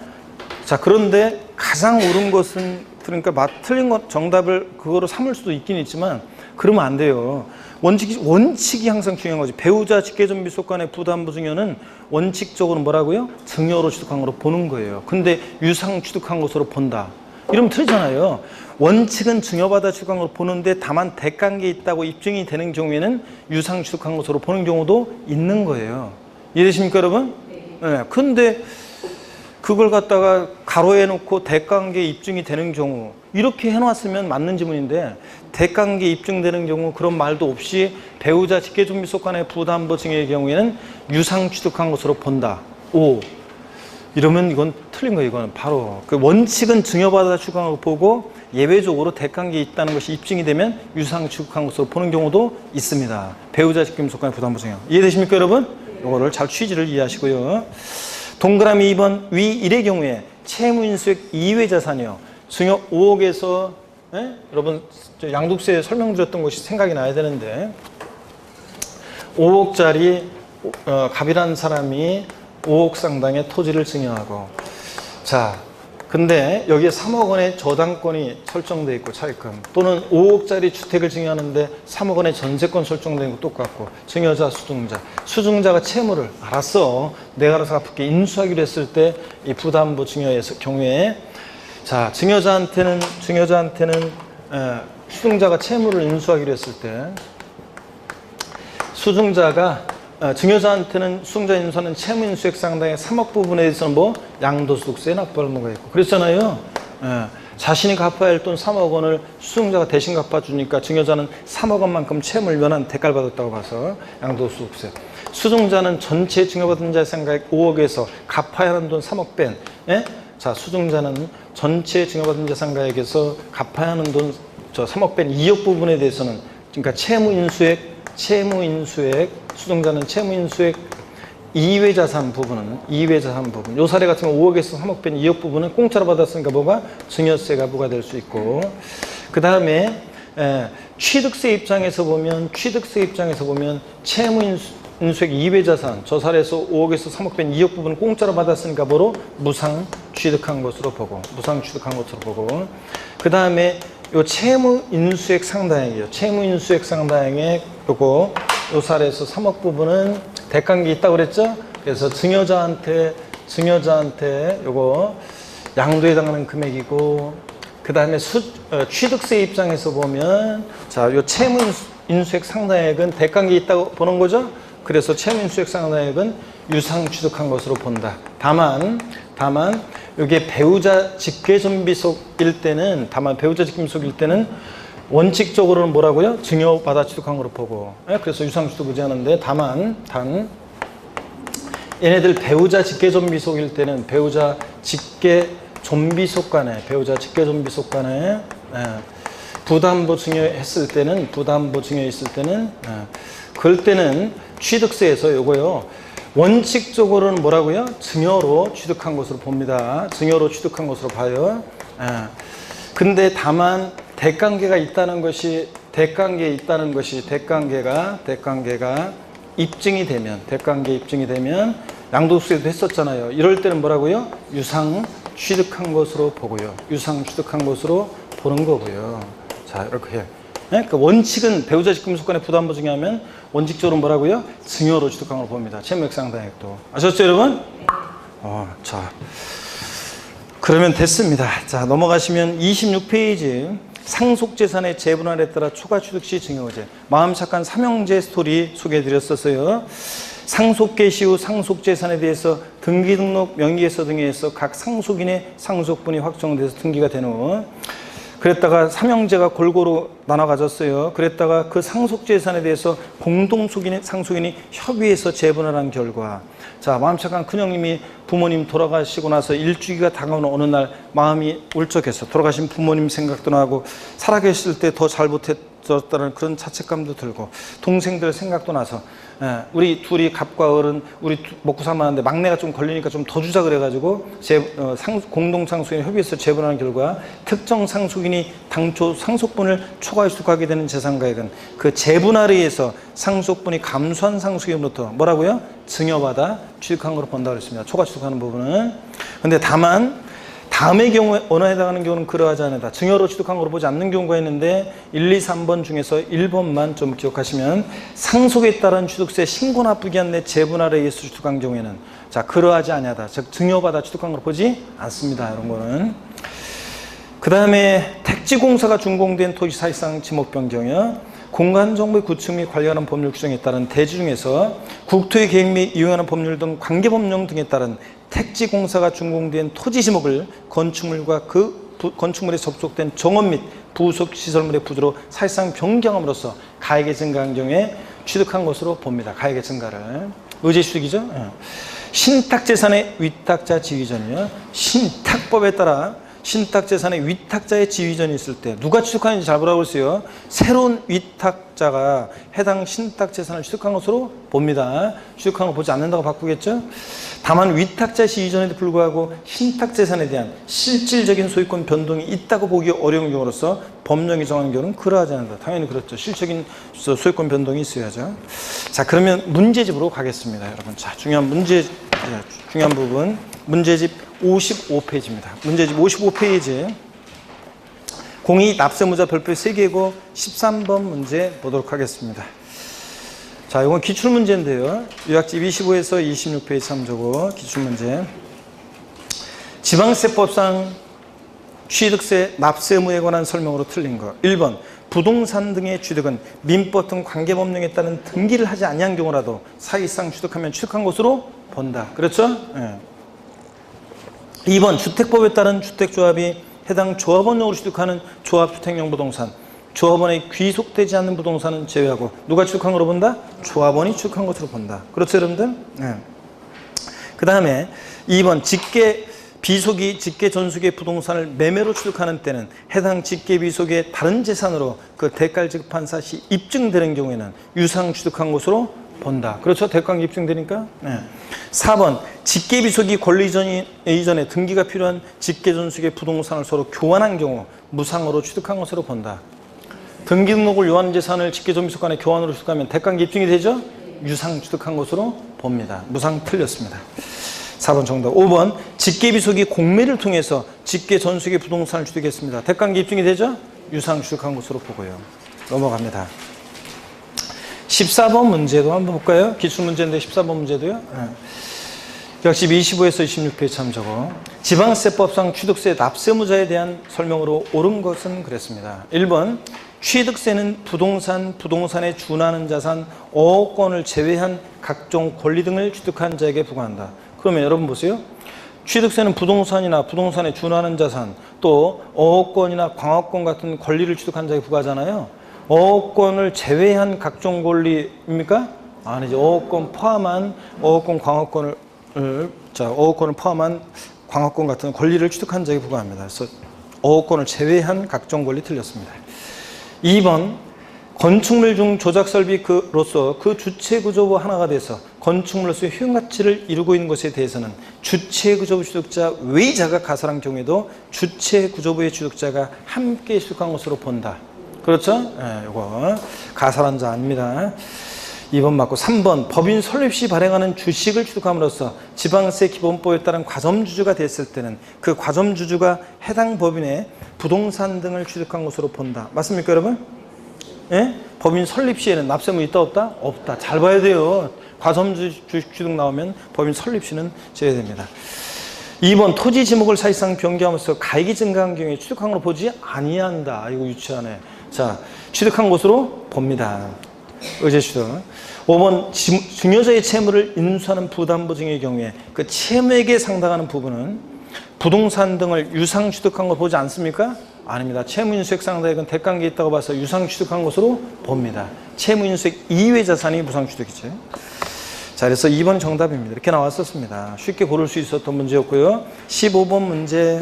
자, 그런데 가장 옳은 것은 그러니까 틀린 것 정답을 그거로 삼을 수도 있긴 있지만 그러면 안 돼요. 원칙이 항상 중요한 거지. 배우자 직계존비속 간의 부담부 증여는 원칙적으로 뭐라고요? 증여로 취득한 것으로 보는 거예요. 근데 유상 취득한 것으로 본다. 이러면 틀리잖아요. 원칙은 증여받아 취득한 것으로 보는데 다만 대관계에 있다고 입증이 되는 경우에는 유상 취득한 것으로 보는 경우도 있는 거예요. 이해되십니까 여러분? 네. 근데 그걸 갖다가 가로해 놓고 대관계 입증이 되는 경우 이렇게 해놨으면 맞는 지문인데 대관계 입증되는 경우 그런 말도 없이 배우자 직계존비속 간의 부담부 증여의 경우에는 유상 취득한 것으로 본다. 오. 이러면 이건 틀린 거예요. 이거는 바로 그 원칙은 증여받아 취득한 걸 보고 예외적으로 대관계에 있다는 것이 입증이 되면 유상 취득한 것으로 보는 경우도 있습니다. 배우자 직계존비속 간의 부담부 증여. 이해되십니까 여러분? 이거를 잘 취지를 이해하시고요. 동그라미 2번 위 1의 경우에 채무인수액 이외 자산이요. 증여 5억에서 여러분 양도세 설명드렸던 것이 생각이 나야 되는데 5억짜리 갑이라는 사람이 5억 상당의 토지를 증여하고 자 근데 여기에 3억 원의 저당권이 설정되어 있고 차입금 또는 5억짜리 주택을 증여하는데 3억 원의 전세권 설정되어 있고 똑같고 증여자 수증자가 채무를 알았어 내가 알아서 갚을게 인수하기로 했을 때 이 부담부 증여의 경우에 자 증여자한테는 수증자가 채무를 인수하기로 했을 때 증여자한테는 수증자 인수하는 채무 인수액 상당의 3억 부분에 대해서는 뭐 양도소득세 납부할 의무가 있고 그랬잖아요. 자신이 갚아야 할 돈 3억 원을 수증자가 대신 갚아주니까 증여자는 3억 원만큼 채무를 면한 대가를 받았다고 봐서 양도소득세. 수증자는 전체 증여받은 자의 상가액 5억에서 갚아야 하는 돈 3억 뺀. 자 수증자는 전체 증여받은 자 상가액에서 갚아야 하는 돈 3억 뺀 2억 부분에 대해서는 그러니까 채무 인수액 수증자는 채무인수액 이외자산 부분 요 사례 같은 경우 5억에서 3억 뺀 2억 부분은 공짜로 받았으니까 뭐가 증여세가 부과될 수 있고 그 다음에 취득세 입장에서 보면 채무인수액 이외자산 저 사례에서 5억에서 3억 뺀 2억 부분은 공짜로 받았으니까 뭐로 무상 취득한 것으로 보고 그 다음에 요 채무인수액 상당액이요. 채무인수액 상당액 요거 요 사례에서 3억 부분은 대가관계 있다고 그랬죠? 그래서 증여자한테 요거 양도에 해당하는 금액이고, 그 다음에 취득세 입장에서 보면, 자, 요 채무 인수액 상당액은 대가관계 있다고 보는 거죠? 그래서 채무 인수액 상당액은 유상 취득한 것으로 본다. 다만, 이게 배우자 직계존비속일 때는, 원칙적으로는 뭐라고요? 증여받아 취득한 거로 보고. 그래서 유상 취득 의지하는데, 얘네들 배우자 직계존비속일 때는 배우자 직계존비속 간에 부담보 증여했을 때는 그럴 때는 취득세에서 요거요, 원칙적으로는 뭐라고요? 증여로 취득한 것으로 봅니다. 증여로 취득한 것으로 봐요. 근데 다만 대가관계가 있다는 것이 대가관계가 입증이 되면 양도세도 했었잖아요. 이럴 때는 뭐라고요? 유상 취득한 것으로 보고요. 유상 취득한 것으로 보는 거고요. 자, 이렇게 해요. 그러니까 원칙은 배우자 직금속간에 부담보 증여하면 원칙적으로 뭐라고요? 증여로 취득한 걸 봅니다. 채무액 상당액도. 아셨죠, 여러분? 자, 그러면 됐습니다. 자, 넘어가시면 26페이지. 상속재산의 재분할에 따라 초과 취득 시 증여의제. 마음 착한 삼형제 스토리 소개해드렸었어요. 상속 개시 후 상속재산에 대해서 등기 등록 명의계서 등에서 각 상속인의 상속분이 확정돼서 등기가 된 후, 그랬다가 삼형제가 골고루 나눠 가졌어요. 그랬다가 그 상속재산에 대해서 공동속인의 상속인이 협의해서 재분할한 결과, 자, 마음 착한 큰형님이 부모님 돌아가시고 나서 일주기가 다가오는 어느 날 마음이 울적해서 돌아가신 부모님 생각도 나고 살아계실 때 더 잘못했었다는 그런 자책감도 들고 동생들 생각도 나서, 우리 둘이 갑과 을은 우리 먹고 살만한데 막내가 좀 걸리니까 좀 더 주자 그래가지고 공동상속인 협의해서 재분하는 결과 특정 상속인이 당초 상속분을 초과 취득하게 되는 재산가액은 그 재분할에 의해서 상속분이 감소한 상속인으로부터 뭐라고요? 증여받아 취득한 것으로 본다고 했습니다. 초과 취득하는 부분은. 근데 다만 다음의 경우에 언어에 해당하는 경우는 그러하지 않는다. 증여로 취득한 것으로 보지 않는 경우가 있는데 1, 2, 3번 중에서 1번만 좀 기억하시면, 상속에 따른 취득세 신고 납부기 한 내 재분할에 의해서 취득한 경우에는, 자, 그러하지 아니하다. 즉 증여받아 취득한 것으로 보지 않습니다. 이런 거는. 그 다음에 택지공사가 준공된 토지 사실상 지목 변경이요. 공간정보의 구축 및 관리하는 법률 규정에 따른 대지 중에서 국토의 계획 및 이용하는 법률 등 관계법령 등에 따른 택지공사가 준공된 토지 지목을 건축물과 그 건축물에 접촉된 정원 및 부속 시설물의 부지로 사실상 변경함으로써 가액의 증가한 경우에 취득한 것으로 봅니다. 가액의 증가를. 의제 취득이죠. 신탁재산의 위탁자 지위전이요. 신탁법에 따라 신탁재산의 위탁자의 지위전이 있을 때 누가 취득하는지 잘 보라고 했어요. 새로운 위탁자가 해당 신탁재산을 취득한 것으로 봅니다. 취득한 거 보지 않는다고 바꾸겠죠. 다만 위탁자 지위전에도 불구하고 신탁재산에 대한 실질적인 소유권 변동이 있다고 보기 어려운 경우로서 법령이 정하는 경우는 그러하지 않는다. 당연히 그렇죠. 실질적인 소유권 변동이 있어야죠. 자, 그러면 문제집으로 가겠습니다, 여러분. 자, 중요한 부분. 문제집 55페이지입니다. 문제집 55페이지. 02 납세무자 별표 3개고 13번 문제 보도록 하겠습니다. 자, 이건 기출문제인데요. 요약집 25에서 26페이지 참조고 기출문제. 지방세법상 취득세 납세 의무에 관한 설명으로 틀린 거. 1번 부동산 등의 취득은 민법 등 관계법령에 따른 등기를 하지 아니한 경우라도 사실상 취득하면 취득한 것으로 본다. 그렇죠? 네. 2번 주택법에 따른 주택조합이 해당 조합원용으로 취득하는 조합주택용 부동산, 조합원에 귀속되지 않는 부동산은 제외하고 누가 취득한 것으로 본다? 조합원이 취득한 것으로 본다. 그렇죠, 여러분들? 네. 그 다음에 2번 비속이 직계전속의 부동산을 매매로 취득하는 때는 해당 직계비속의 다른 재산으로 그 대가를 지급한 사실이 입증되는 경우에는 유상 취득한 것으로 본다. 그렇죠? 대가관계 입증되니까. 네. 4번 직계비속이 권리 이전에 등기가 필요한 직계전속의 부동산을 서로 교환한 경우 무상으로 취득한 것으로 본다. 등기 등록을 요하는 재산을 직계전비속 간에 교환으로 취득하면 대가관계 입증이 되죠? 유상 취득한 것으로 봅니다. 무상 틀렸습니다. 4번 정답. 5번 직계비속이 공매를 통해서 직계전속의 부동산을 취득했습니다. 대가관계 입증이 되죠? 유상 취득한 것으로 보고요. 넘어갑니다. 14번 문제도 한번 볼까요? 기출문제인데 14번 문제도요. 역시 25에서 26페이지 참조고 지방세법상 취득세 납세무자에 대한 설명으로 옳은 것은 그랬습니다. 1번 취득세는 부동산에 준하는 자산, 어업권을 제외한 각종 권리 등을 취득한 자에게 부과한다. 그러면 여러분 보세요. 취득세는 부동산에 준하는 자산, 또 어업권이나 광업권 같은 권리를 취득한 자에게 부과하잖아요. 어업권을 제외한 각종 권리입니까? 아니죠. 어업권 포함한 어업권을 포함한 광업권 같은 권리를 취득한 자에게 부과합니다. 그래서 어업권을 제외한 각종 권리 틀렸습니다. 2번 건축물 중 조작설비로서 그 주체구조부 하나가 돼서 건축물로서의 효용가치를 이루고 있는 것에 대해서는 주체구조부 취득자 외자가 가설한 경우에도 주체구조부의 취득자가 함께 취득한 것으로 본다. 그렇죠? 네, 이거 가설한 자 아닙니다. 2번 맞고 3번 법인 설립 시 발행하는 주식을 취득함으로써 지방세 기본법에 따른 과점주주가 됐을 때는 그 과점주주가 해당 법인의 부동산 등을 취득한 것으로 본다. 맞습니까 여러분? 예? 법인 설립 시에는 납세무 있다 없다? 없다. 잘 봐야 돼요. 과점주주 취득 나오면 법인 설립 시는 제외됩니다. 2번 토지 지목을 사실상 변경하면서 가액이 증가한 경우에 취득한 걸로 보지 아니한다. 이거 유치하네. 자, 취득한 것으로 봅니다. 의제 취득. 5번 증여자의 채무를 인수하는 부담보증의 경우에 그 채무액에 상당하는 부분은 부동산 등을 유상 취득한 걸 보지 않습니까? 아닙니다. 채무 인수액 상당액은 대가관계 있다고 봐서 유상 취득한 것으로 봅니다. 채무 인수액 이외 자산이 무상 취득이죠. 자, 그래서 2번 정답입니다. 이렇게 나왔었습니다. 쉽게 고를 수 있었던 문제였고요. 15번 문제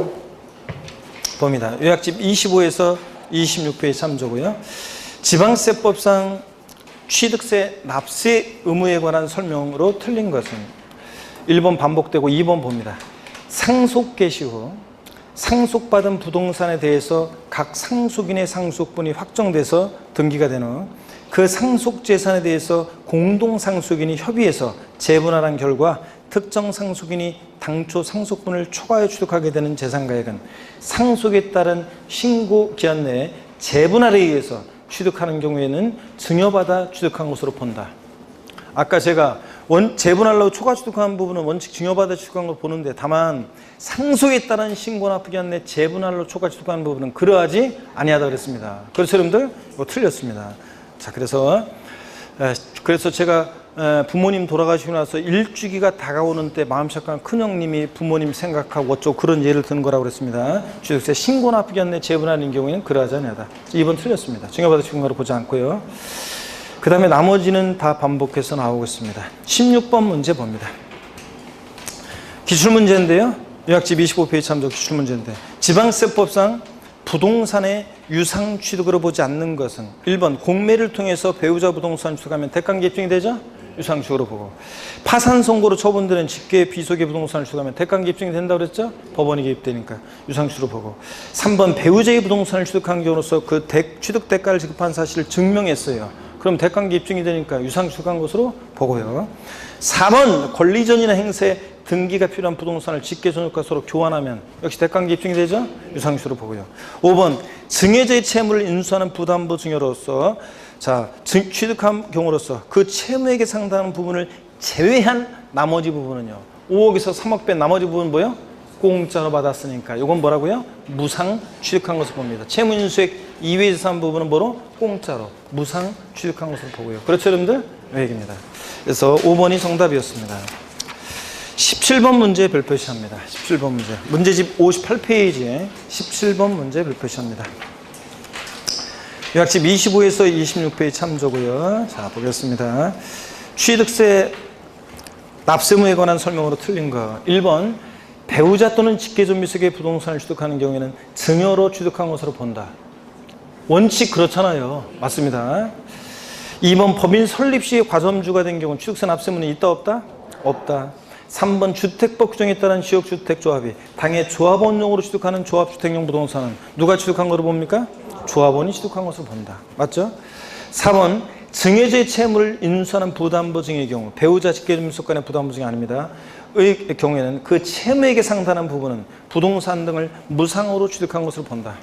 봅니다. 요약집 25에서 26페이지 참조고요. 지방세법상 취득세 납세 의무에 관한 설명으로 틀린 것은 1번 반복되고 2번 봅니다. 상속 개시 후 상속받은 부동산에 대해서 각 상속인의 상속분이 확정돼서 등기가 된 후 그 상속재산에 대해서 공동상속인이 협의해서 재분할한 결과 특정 상속인이 당초 상속분을 초과해 취득하게 되는 재산가액은 상속에 따른 신고기한 내에 재분할에 의해서 취득하는 경우에는 증여받아 취득한 것으로 본다. 아까 제가 재분할로 초과 취득한 부분은 원칙 증여받아 취득한 걸 보는데 다만 상속에 따른 신고나 부기한 내 재분할로 초과 취득한 부분은 그러하지 아니하다 그랬습니다. 그래서 여러분들 이거 틀렸습니다. 자, 그래서 제가 부모님 돌아가시고 나서 일주기가 다가오는 때 마음 착한 큰형님이 부모님 생각하고 어쩌고 그런 예를 드는 거라고 그랬습니다. 취득세 신고나 부기한 내 재분할인 경우에는 그러하지 아니하다. 2번 틀렸습니다. 증여받아 취득한 거로 보지 않고요. 그 다음에 나머지는 다 반복해서 나오고 있습니다. 16번 문제 봅니다. 기출문제인데요. 요약집 25페이지 참조 기출문제인데 지방세법상 부동산의 유상 취득으로 보지 않는 것은 1번 공매를 통해서 배우자 부동산 취득하면 대가관계 입증이 되죠? 유상 취득으로 보고 파산 선고로 처분되는 직계 비속의 부동산을 취득하면 대가관계 입증이 된다고 그랬죠? 법원이 개입되니까 유상 취득으로 보고 3번 배우자의 부동산을 취득한 경우로서 그 취득 대가를 지급한 사실을 증명했어요. 그럼 대가관계 입증이 되니까 유상 취득한 것으로 보고요. 4번 권리전이나 행세 등기가 필요한 부동산을 직계전유가 서로 교환하면 역시 대가관계 입증이 되죠? 유상 취득으로 보고요. 5번 증여자의 채무를 인수하는 부담보 증여로서 취득한 경우로서 그 채무액에 상당한 부분을 제외한 나머지 부분은요. 5억에서 3억 뺀 나머지 부분은 뭐예요? 공짜로 받았으니까 이건 뭐라고요? 무상 취득한 것을 봅니다. 채무 인수액 이외 재산 부분은 뭐로? 공짜로 무상 취득한 것을 보고요. 그렇죠 여러분들? 이 얘기입니다. 그래서 5번이 정답이었습니다. 17번 문제 별표시합니다. 17번 문제. 문제집 58페이지에 17번 문제 별표시합니다. 요약집 25에서 26페이지 참조고요. 자, 보겠습니다. 취득세 납세무에 관한 설명으로 틀린 거. 1번 배우자 또는 직계존비속의 부동산을 취득하는 경우에는 증여로 취득한 것으로 본다. 원칙 그렇잖아요. 맞습니다. 2번 법인 설립 시 과점주가 된 경우 취득세 납세무는 있다 없다? 없다. 3번 주택법 규정에 따른 지역주택조합이 당해 조합원용으로 취득하는 조합주택용 부동산은 누가 취득한 것으로 봅니까? 조합원이 취득한 것으로 본다. 맞죠? 4번 증여자의 채무를 인수하는 부담보증의 경우 배우자 직계존비속 간의 부담보증이 아닙니다. 의 경우에는 그 채무액에 상당한 부분은 부동산 등을 무상으로 취득한 것으로 본다.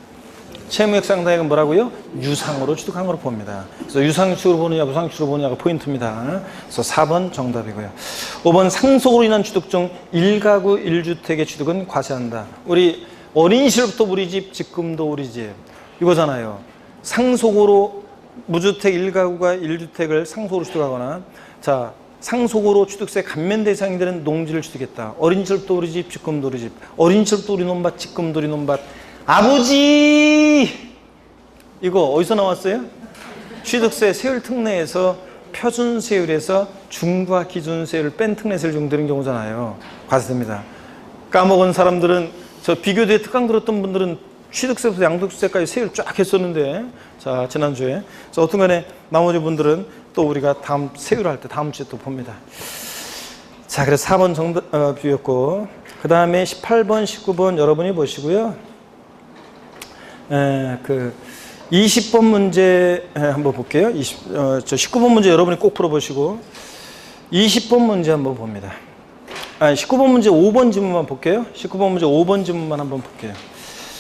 채무액상당액은 뭐라고요? 유상으로 취득한 걸로 봅니다. 그래서 유상식으로 보느냐 무상식으로 보느냐가 포인트입니다. 그래서 4번 정답이고요. 5번 상속으로 인한 취득 중 1가구 1주택의 취득은 과세한다. 우리 어린 시절부터 우리 집, 지금도 우리 집 이거잖아요. 상속으로 무주택 1가구가 1주택을 상속으로 취득하거나, 자, 상속으로 취득세 감면 대상이 되는 농지를 취득했다. 어린 시절부터 우리 집, 지금도 우리 집. 어린 시절부터 우리 논밭, 지금도 우리 논밭. 아버지! 이거 어디서 나왔어요? 취득세 세율 특례에서 표준세율에서 중과 기준세율을 뺀 특례세를 적용되는 경우잖아요. 과세됩니다. 까먹은 사람들은, 저 비교대에 특강 들었던 분들은 취득세부터 양도세까지 세율 쫙 했었는데, 자, 지난주에. 자, 어떤 간에 나머지 분들은 또 우리가 다음 세율 할 때 다음 주에 또 봅니다. 자, 그래서 4번 정답이었고, 그 다음에 18번, 19번 여러분이 보시고요. 20번 문제 한번 볼게요. 19번 문제 여러분이 꼭 풀어보시고, 20번 문제 한번 봅니다. 19번 문제 5번 지문만 볼게요. 19번 문제 5번 지문만 한번 볼게요.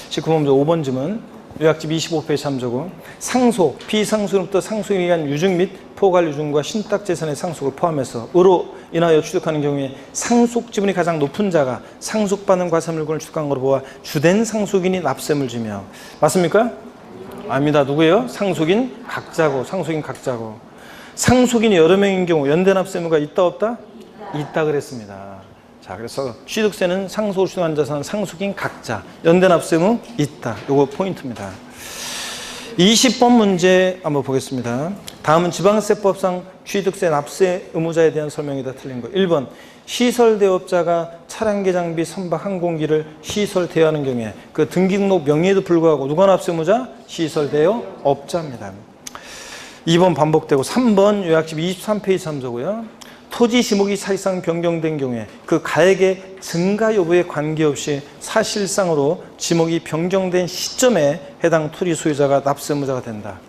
19번 문제 5번 지문. 요약집 25페이지 참조고, 상속, 비상속으로부터 상속에 의한 유증 및 포괄 유증과 신탁 재산의 상속을 포함해서 으로 인하여 취득하는 경우에 상속 지분이 가장 높은 자가 상속받는 과세 물건을 취득한 것으로 보아 주된 상속인이 납세물 지며. 맞습니까? 아닙니다. 누구예요? 상속인 각자고, 상속인 각자고. 상속인이 여러 명인 경우 연대 납세무가 있다 없다? 있다 그랬습니다. 자, 그래서 취득세는 상속으로 취득한 자산은 상속인 각자, 연대 납세무 있다. 요거 포인트입니다. 20번 문제 한번 보겠습니다. 다음은 지방세법상 취득세 납세 의무자에 대한 설명이다. 틀린 거. 1번 시설 대업자가 차량계 장비 선박 항공기를 시설 대여하는 경우에 그 등기 등록 명의에도 불구하고 누가 납세 의무자? 시설 대여업자입니다. 2번 반복되고 3번 요약집 23페이지 참조고요. 토지 지목이 사실상 변경된 경우에 그 가액의 증가 여부에 관계없이 사실상으로 지목이 변경된 시점에 해당 토지 소유자가 납세 의무자가 된다.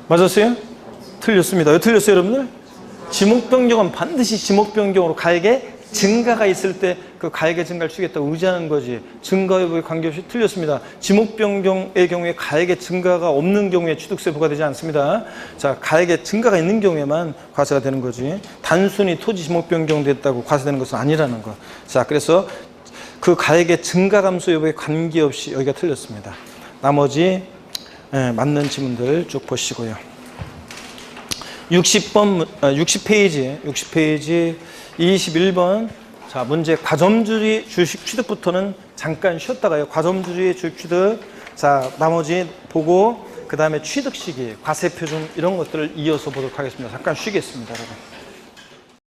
맞았어요? 틀렸습니다. 왜 틀렸어요, 여러분들? 지목 변경은 반드시 지목 변경으로 가액의 증가가 있을 때 그 가액의 증가를 주겠다고 의지하는 거지. 증가 여부에 관계없이 틀렸습니다. 지목 변경의 경우에 가액의 증가가 없는 경우에 취득세 부과되지 않습니다. 자, 가액의 증가가 있는 경우에만 과세가 되는 거지. 단순히 토지 지목 변경됐다고 과세되는 것은 아니라는 거. 자, 그래서 그 가액의 증가 감소 여부에 관계없이 여기가 틀렸습니다. 나머지 맞는 지문들 쭉 보시고요. 60페이지 21번. 자, 문제 과점주의 주식 취득부터는 잠깐 쉬었다가요. 과점주의 주식 취득. 자, 나머지 보고 그 다음에 취득 시기, 과세 표준 이런 것들을 이어서 보도록 하겠습니다. 잠깐 쉬겠습니다, 여러분.